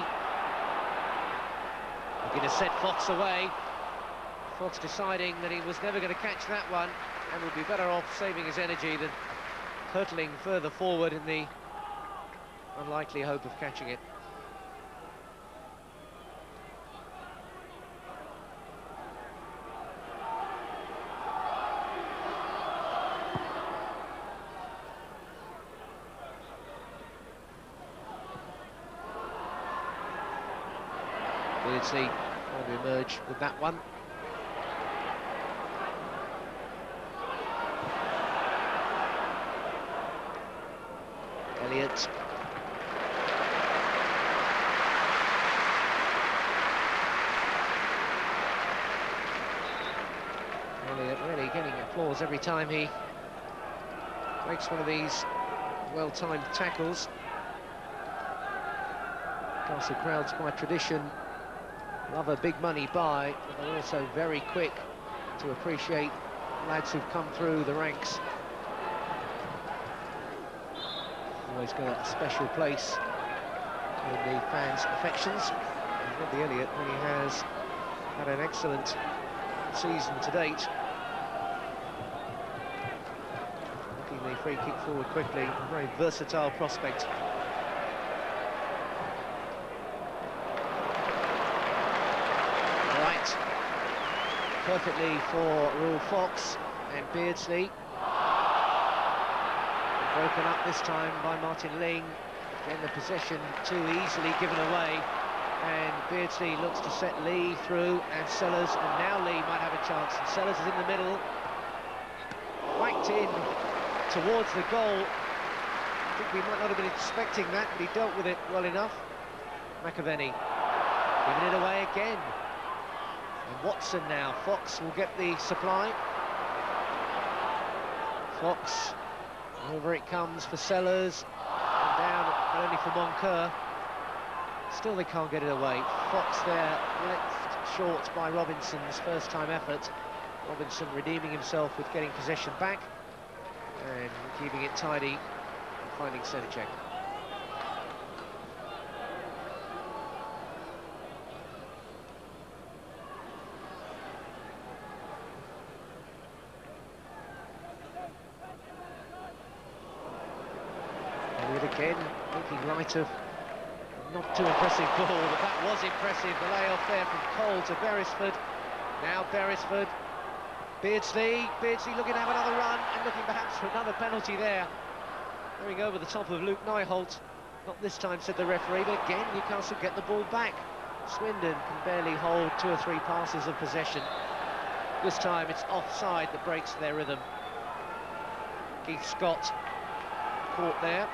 Looking to set Fox away. Fox deciding that he was never going to catch that one and would be better off saving his energy than hurtling further forward in the unlikely hope of catching it. Beardsley trying to emerge with that one. Elliott. Elliott really getting applause every time he makes one of these well-timed tackles. Newcastle crowds by tradition love a big money buy, but they're also very quick to appreciate lads who've come through the ranks. Always got a special place in the fans' affections. And Robbie Elliott really has had an excellent season to date. Looking the free kick forward quickly, a very versatile prospect. Perfectly for Rule Fox and Beardsley. Broken up this time by Martin Ling. Again, the possession too easily given away. And Beardsley looks to set Lee through, and Sellars, and now Lee might have a chance. And Sellars is in the middle. Whacked in towards the goal. I think we might not have been expecting that, but he dealt with it well enough. McAvennie giving it away again. And Watson now. Fox will get the supply. Fox, over it comes for Sellars. And down, but only for Moncur. Still they can't get it away. Fox there, left short by Robinson's first time effort. Robinson redeeming himself with getting possession back. And keeping it tidy and finding Srníček. Elliott again, making light of not too impressive ball, but that was impressive. The layoff there from Cole to Beresford. Now Beresford. Beardsley looking to have another run and looking perhaps for another penalty there. Going over the top of Nijholt. Not this time, said the referee, but again, Newcastle get the ball back. Swindon can barely hold 2 or 3 passes of possession. This time it's offside that breaks their rhythm. Keith Scott caught there.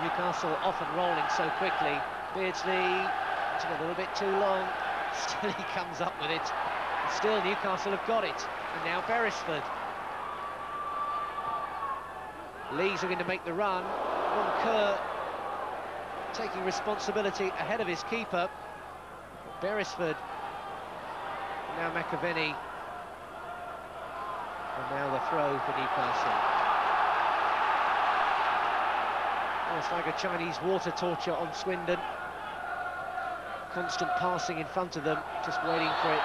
Newcastle off and rolling so quickly. Beardsley, it's a little bit too long. Still he comes up with it. Still, Newcastle have got it. And now Beresford. Lee's looking to make the run. Moncur taking responsibility ahead of his keeper. Beresford. Now McAvennie. And now the throw for Newcastle. Almost like a Chinese water torture on Swindon. Constant passing in front of them, just waiting for it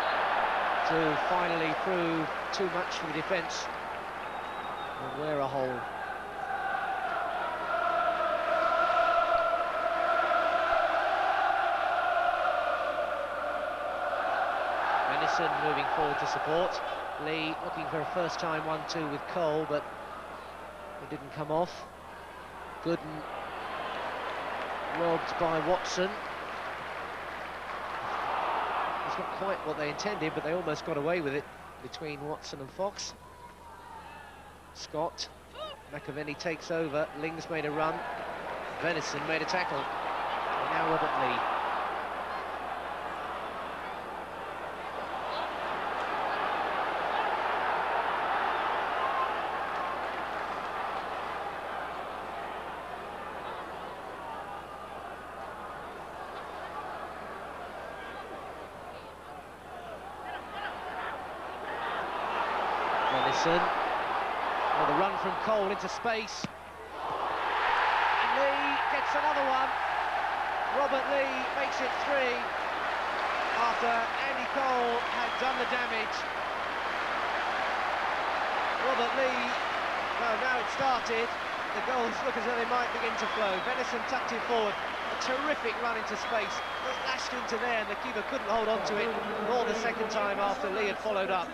to finally prove too much for the defence and wear a hole. Venison moving forward to support. Lee looking for a first-time 1-2 with Cole, but it didn't come off. Gooden robbed by Watson. It's not quite what they intended, but they almost got away with it between Watson and Fox. Scott. McAvennie takes over. Ling's made a run. Venison made a tackle. And now Robert Lee. Well, the run from Cole into space. And Lee gets another one. Robert Lee makes it 3 after Andy Cole had done the damage. Robert Lee, well, now it started. The goals look as though they might begin to flow. Venison tucked it forward. A terrific run into space. It lashed into there and the keeper couldn't hold on to it, nor the second time after Lee had followed up.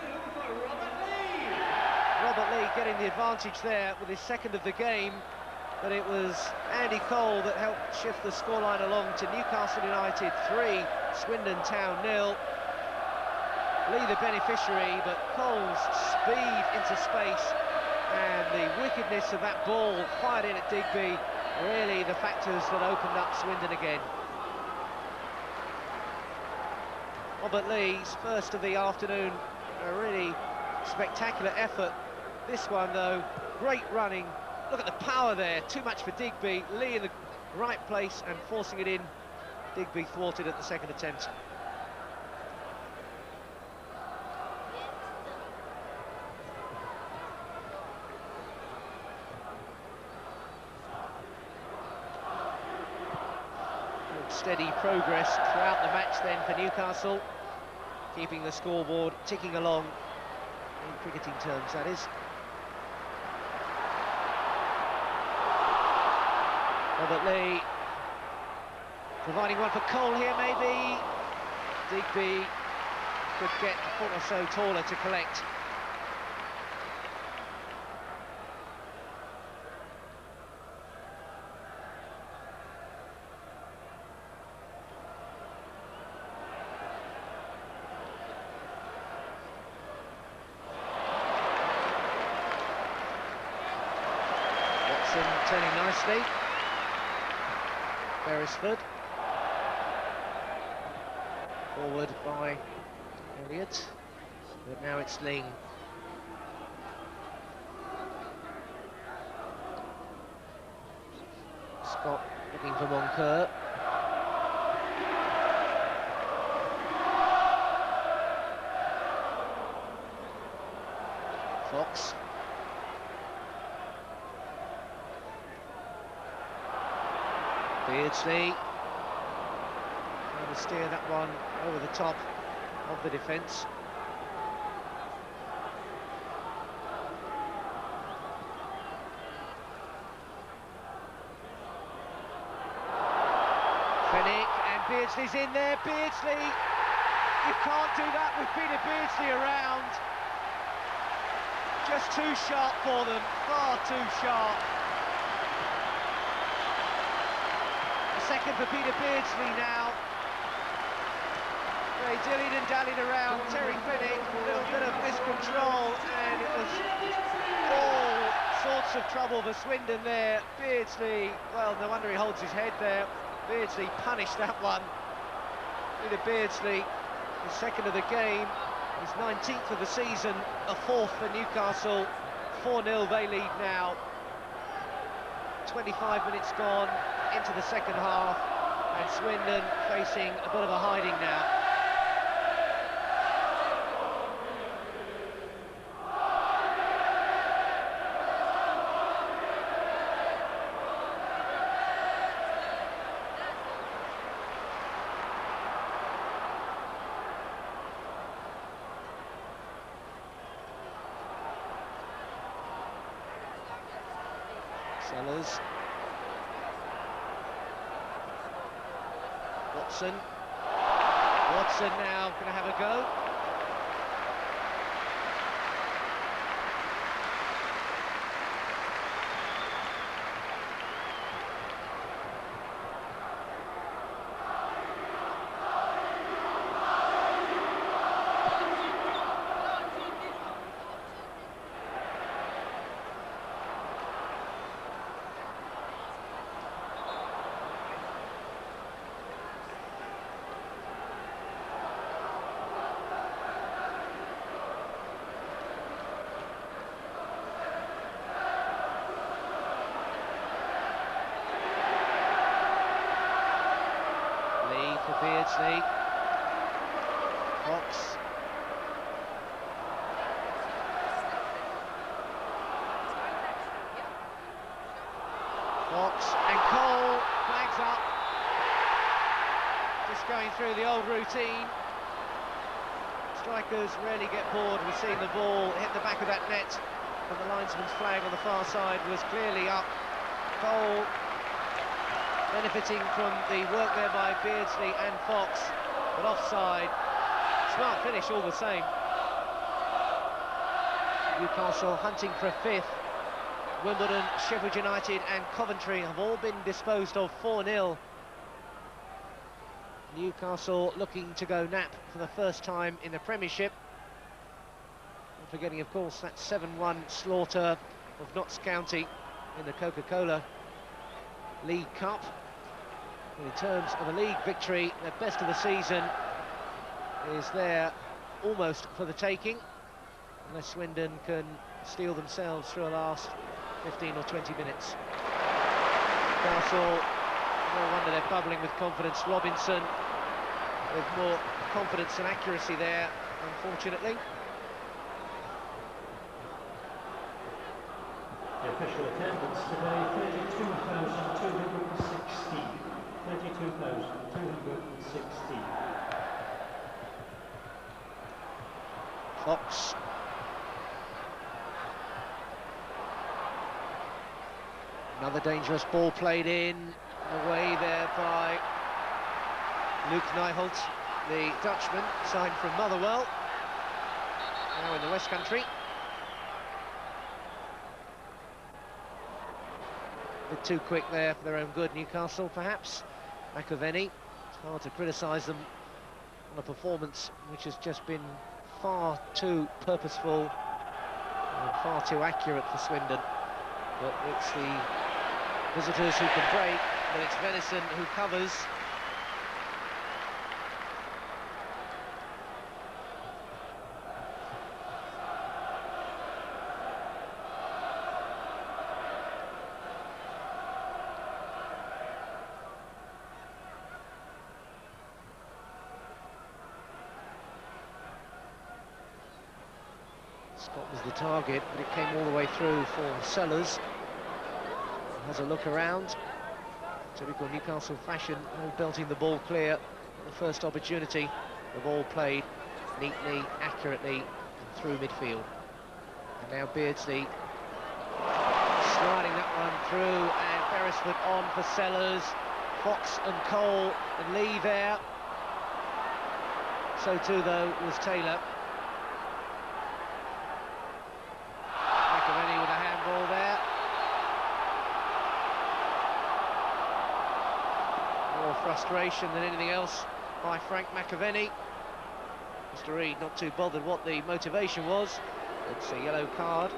Robert Lee getting the advantage there with his second of the game, but it was Andy Cole that helped shift the scoreline along to Newcastle United 3, Swindon Town 0. Lee the beneficiary, but Cole's speed into space and the wickedness of that ball fired in at Digby, really the factors that opened up Swindon again. Robert Lee's first of the afternoon, a really spectacular effort. This one, though, great running. Look at the power there. Too much for Digby. Lee in the right place and forcing it in. Digby thwarted at the second attempt. Good steady progress throughout the match then for Newcastle, keeping the scoreboard ticking along, in cricketing terms, that is. Robert Lee providing one for Cole here, maybe. Digby could get a foot or so taller to collect. Watson turning nicely. Beresford. Forward by Elliott, but now it's Ling. Scott looking for Moncur. Fox. Beardsley trying to steer that one over the top of the defence. Fenwick, and Beardsley's in there. Beardsley, you can't do that with Peter Beardsley around. Just too sharp for them, far too sharp. A second for Peter Beardsley now. They dillied and dallied around. Terry Fenwick, a little bit of miscontrol, and it was all sorts of trouble for Swindon there. Beardsley, well, no wonder he holds his head there. Beardsley punished that one. Peter Beardsley, the second of the game, his 19th of the season, a fourth for Newcastle. 4-0 they lead now. 25 minutes gone into the second half, and Swindon facing a bit of a hiding now. Sellars. Watson now going to have a go. Beardsley, Fox, and Cole flags up. Just going through the old routine. Strikers rarely get bored. We've seen the ball hit the back of that net, but the linesman's flag on the far side was clearly up. Cole benefiting from the work there by Beardsley and Fox, but offside. Smart finish all the same. Newcastle hunting for a fifth. Wimbledon, Sheffield United and Coventry have all been disposed of 4-0. Newcastle looking to go nap for the first time in the Premiership. Not forgetting, of course, that 7-1 slaughter of Notts County in the Coca-Cola League Cup. In terms of a league victory, the best of the season is there almost for the taking, unless Swindon can steal themselves through a last 15 or 20 minutes. Newcastle, no wonder they're bubbling with confidence. Robinson with more confidence and accuracy there, unfortunately. The official attendance today, 32,216. 32,216. Fox. Another dangerous ball played in, away there by Nijholt, the Dutchman, signed from Motherwell, now in the West Country. A bit too quick there for their own good, Newcastle, perhaps. McAvennie, it's hard to criticise them on a performance which has just been far too purposeful and far too accurate for Swindon. But it's the visitors who can break, but it's Venison who covers. Scott was the target, but it came all the way through for Sellars. Has a look around. Typical Newcastle fashion, belting the ball clear. The first opportunity, the ball played neatly, accurately, and through midfield. And now Beardsley sliding that one through, and Beresford on for Sellars. Fox and Cole and Lee there. So too, though, was Taylor. McAvennie with a handball there. More frustration than anything else by Frank McAvennie. Mr. Reed not too bothered what the motivation was. It's a yellow card.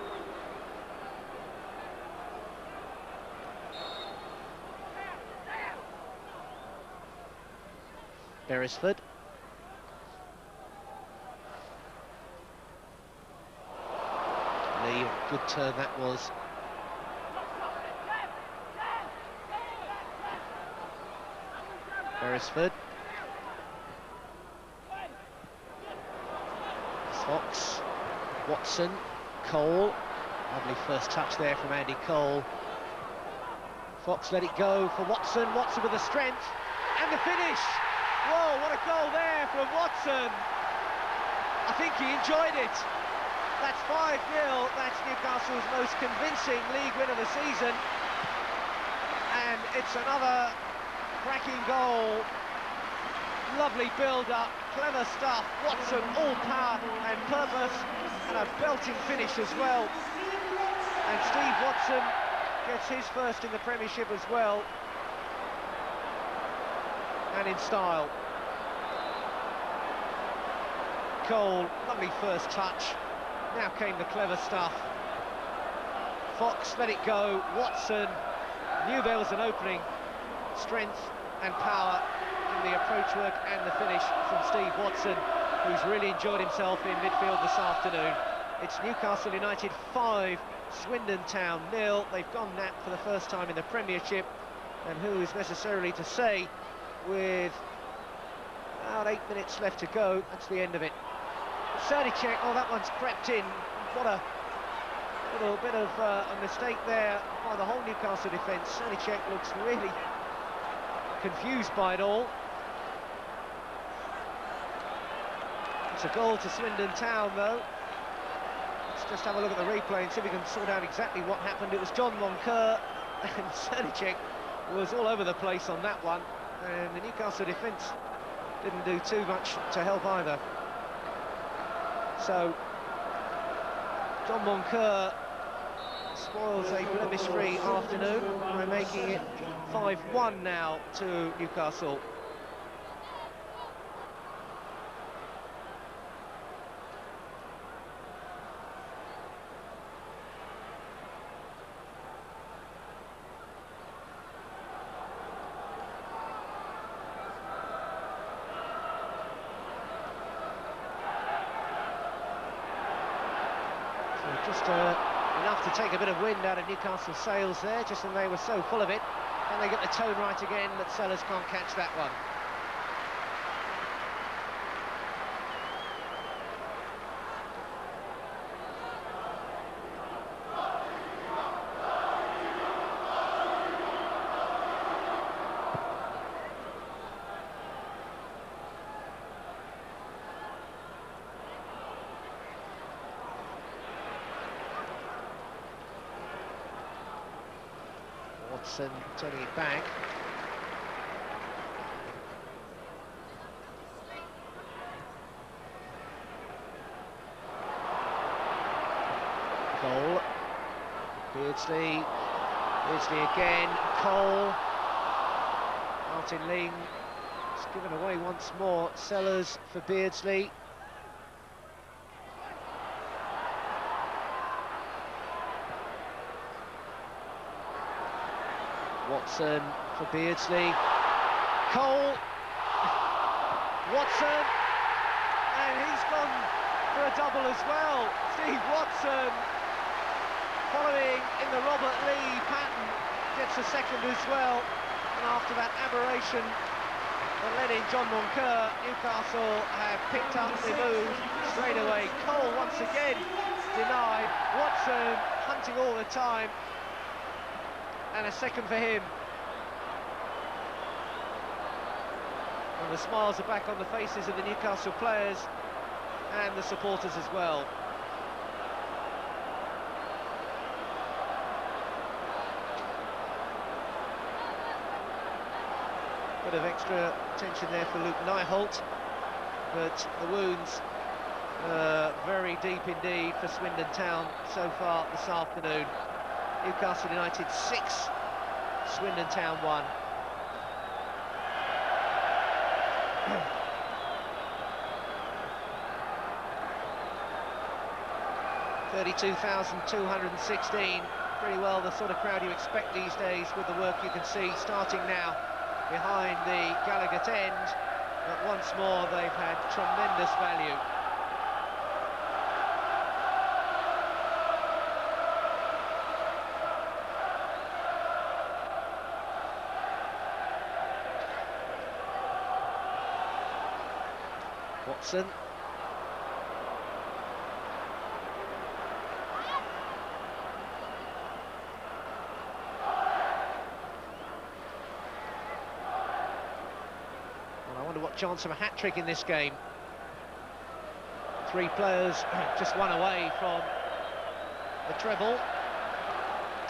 Beresford. Lee, good turn that was. Beresford. Fox. Watson. Cole. Lovely first touch there from Andy Cole. Fox let it go for Watson. Watson with the strength. And the finish! Whoa, what a goal there from Watson! I think he enjoyed it. That's 5-0. That's Newcastle's most convincing league win of the season. And it's another cracking goal. Lovely build-up, clever stuff. Watson, all power and purpose, and a belting finish as well. And Steve Watson gets his first in the Premiership as well. And in style. Cole, lovely first touch. Now came the clever stuff. Fox let it go. Watson knew there was an opening. Strength and power in the approach work and the finish from Steve Watson, who's really enjoyed himself in midfield this afternoon. It's Newcastle United 5, Swindon Town 0. They've gone nap for the first time in the Premiership, and who is necessarily to say, with about 8 minutes left to go, that's the end of it. Srníček, oh, that one's crept in. What a little bit of a mistake there by the whole Newcastle defence. Srníček looks really confused by it all. It's a goal to Swindon Town, though. Let's just have a look at the replay and see if we can sort out exactly what happened. It was John Moncur, and Srníček was all over the place on that one, and the Newcastle defence didn't do too much to help either. So, John Moncur spoils a blemish-free afternoon by making it 5-1 now to Newcastle. Just enough to take a bit of wind out of Newcastle's sails there, just when they were so full of it. And they get the tone right again, but Sellars can't catch that one. Watson turning it back. Cole. Beardsley. Beardsley again. Cole. Martin Ling. It's given away once more. Sellars for Beardsley. Watson for Beardsley. Cole. Watson. And he's gone for a double as well. Steve Watson, following in the Robert Lee pattern, gets a second as well. And after that aberration that led in John Moncur, Newcastle have picked up the move straight away. Cole once again denied. Watson hunting all the time. And a second for him. And the smiles are back on the faces of the Newcastle players and the supporters as well. Bit of extra tension there for Nijholt, but the wounds very deep indeed for Swindon Town so far this afternoon. Newcastle United 6, Swindon Town 1. 32,216, pretty well the sort of crowd you expect these days with the work you can see starting now behind the Gallagher end, but once more they've had tremendous value. Watson. Chance of a hat-trick in this game. 3 players just one away from the treble.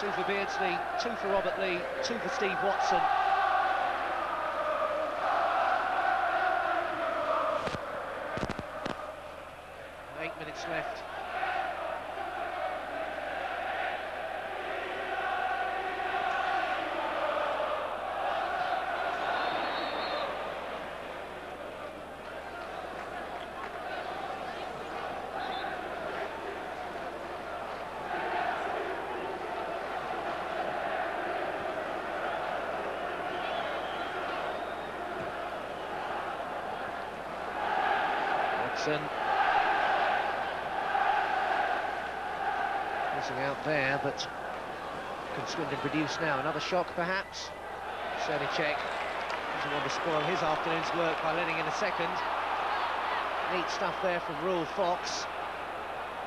2 for Beardsley, 2 for Robert Lee, 2 for Steve Watson. Eight minutes left. Missing out there, but can Swindon produce now? Another shock, perhaps? Srníček doesn't want to spoil his afternoon's work by letting in a second. Neat stuff there from Rule Fox.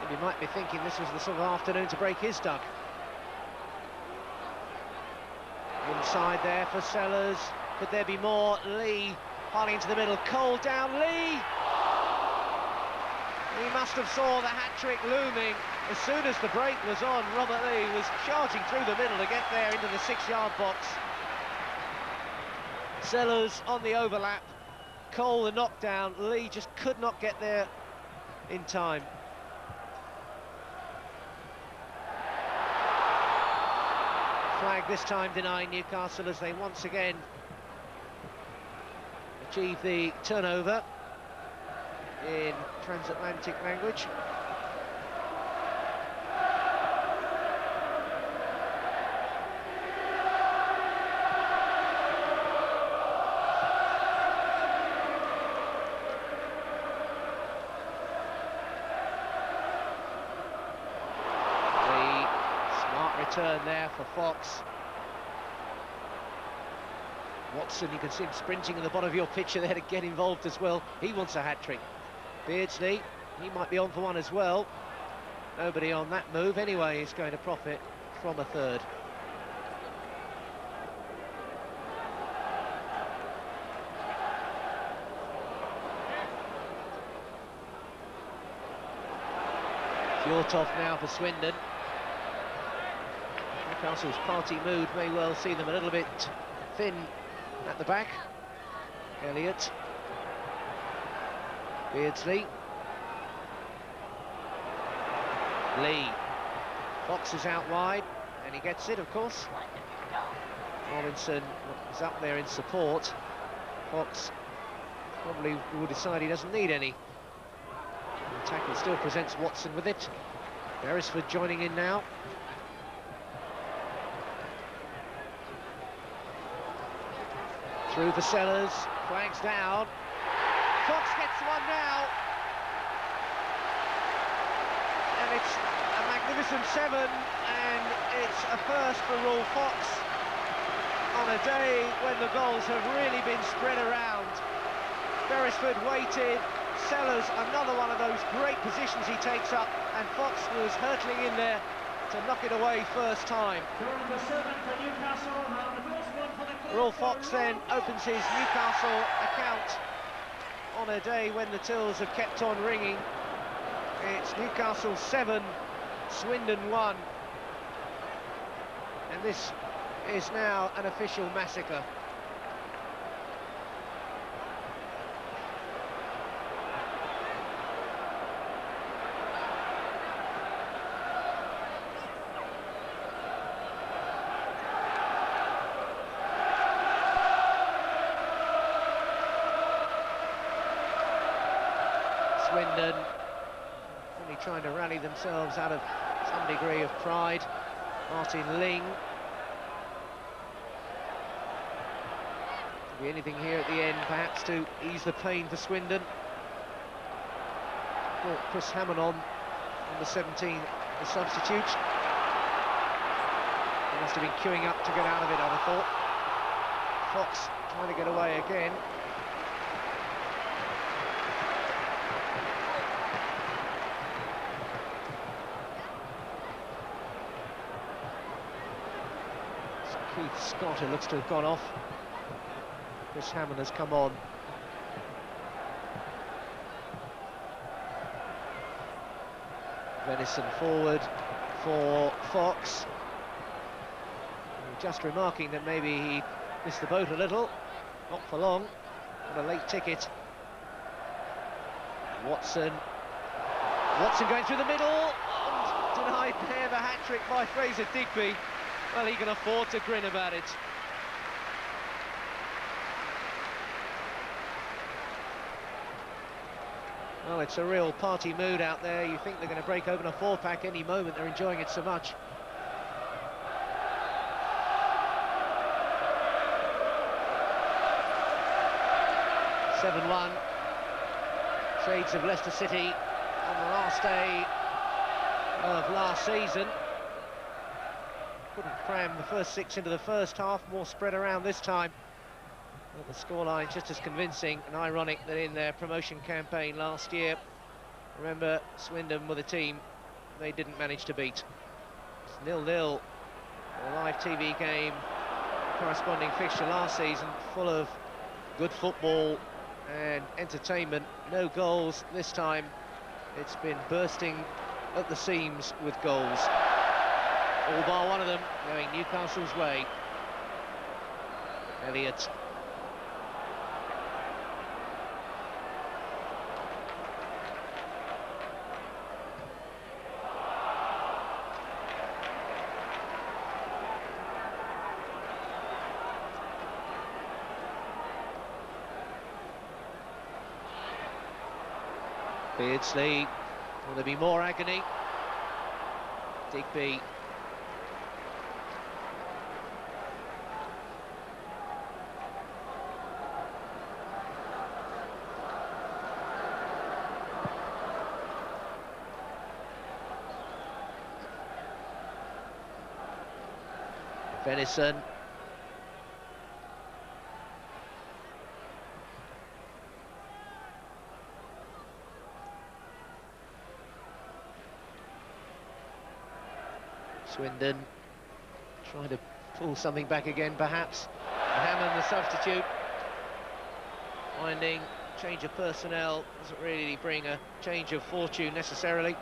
And you might be thinking this was the sort of afternoon to break his duck. Inside there for Sellars. Could there be more? Lee piling into the middle. Cole down. Lee! He must have saw the hat-trick looming. As soon as the break was on, Robert Lee was charging through the middle to get there into the 6-yard box. Sellars on the overlap. Cole the knockdown. Lee just could not get there in time. Flag this time denying Newcastle as they once again achieve the turnover in transatlantic language. The smart return there for Fox. Watson, you can see him sprinting in the bottom of your picture there to get involved as well. He wants a hat-trick. Beardsley, he might be on for one as well. Nobody on that move anyway is going to profit from a third. Fjørtoft now for Swindon. Newcastle's party mood may well see them a little bit thin at the back. Elliott. Beardsley. Lee. Fox is out wide, and he gets it, of course. Robinson is up there in support. Fox probably will decide he doesn't need any. The tackle still presents Watson with it. Beresford joining in now. Through for Sellars, flags down. Fox gets one now. And it's a magnificent 7, and it's a first for Rule Fox on a day when the goals have really been spread around. Beresford waited, Sellars another one of those great positions he takes up, and Fox was hurtling in there to knock it away first time. Will Fox then opens his Newcastle account on a day when the tills have kept on ringing. It's Newcastle 7, Swindon 1. And this is now an official massacre. Swindon really trying to rally themselves out of some degree of pride. Ling. Could be anything here at the end, perhaps, to ease the pain for Swindon. Brought Chris Hamon on the 17, the substitute. He must have been queuing up to get out of it, I'd have thought. Fox trying to get away again. Keith Scott, who looks to have gone off. Chris Hamon has come on. Venison forward for Fox. Just remarking that maybe he missed the boat a little. Not for long. What a late ticket. Watson going through the middle. And denied there, the hat-trick by Fraser Digby. Well, he can afford to grin about it. Well, it's a real party mood out there. You think they're going to break open a four-pack any moment. They're enjoying it so much. (7-1). Shades of Leicester City on the last day of last season. Couldn't cram the first 6 into the first half, more spread around this time. But the scoreline just as convincing and ironic that in their promotion campaign last year, remember, Swindon were the team they didn't manage to beat. It's 0-0, a live TV game, corresponding fixture last season, full of good football and entertainment. No goals this time. It's been bursting at the seams with goals. All bar one of them going Newcastle's way. Elliott. Beardsley. Will there be more agony? Digby. Venison. Swindon trying to pull something back again, perhaps. Hamon, the substitute, finding change of personnel doesn't really bring a change of fortune necessarily.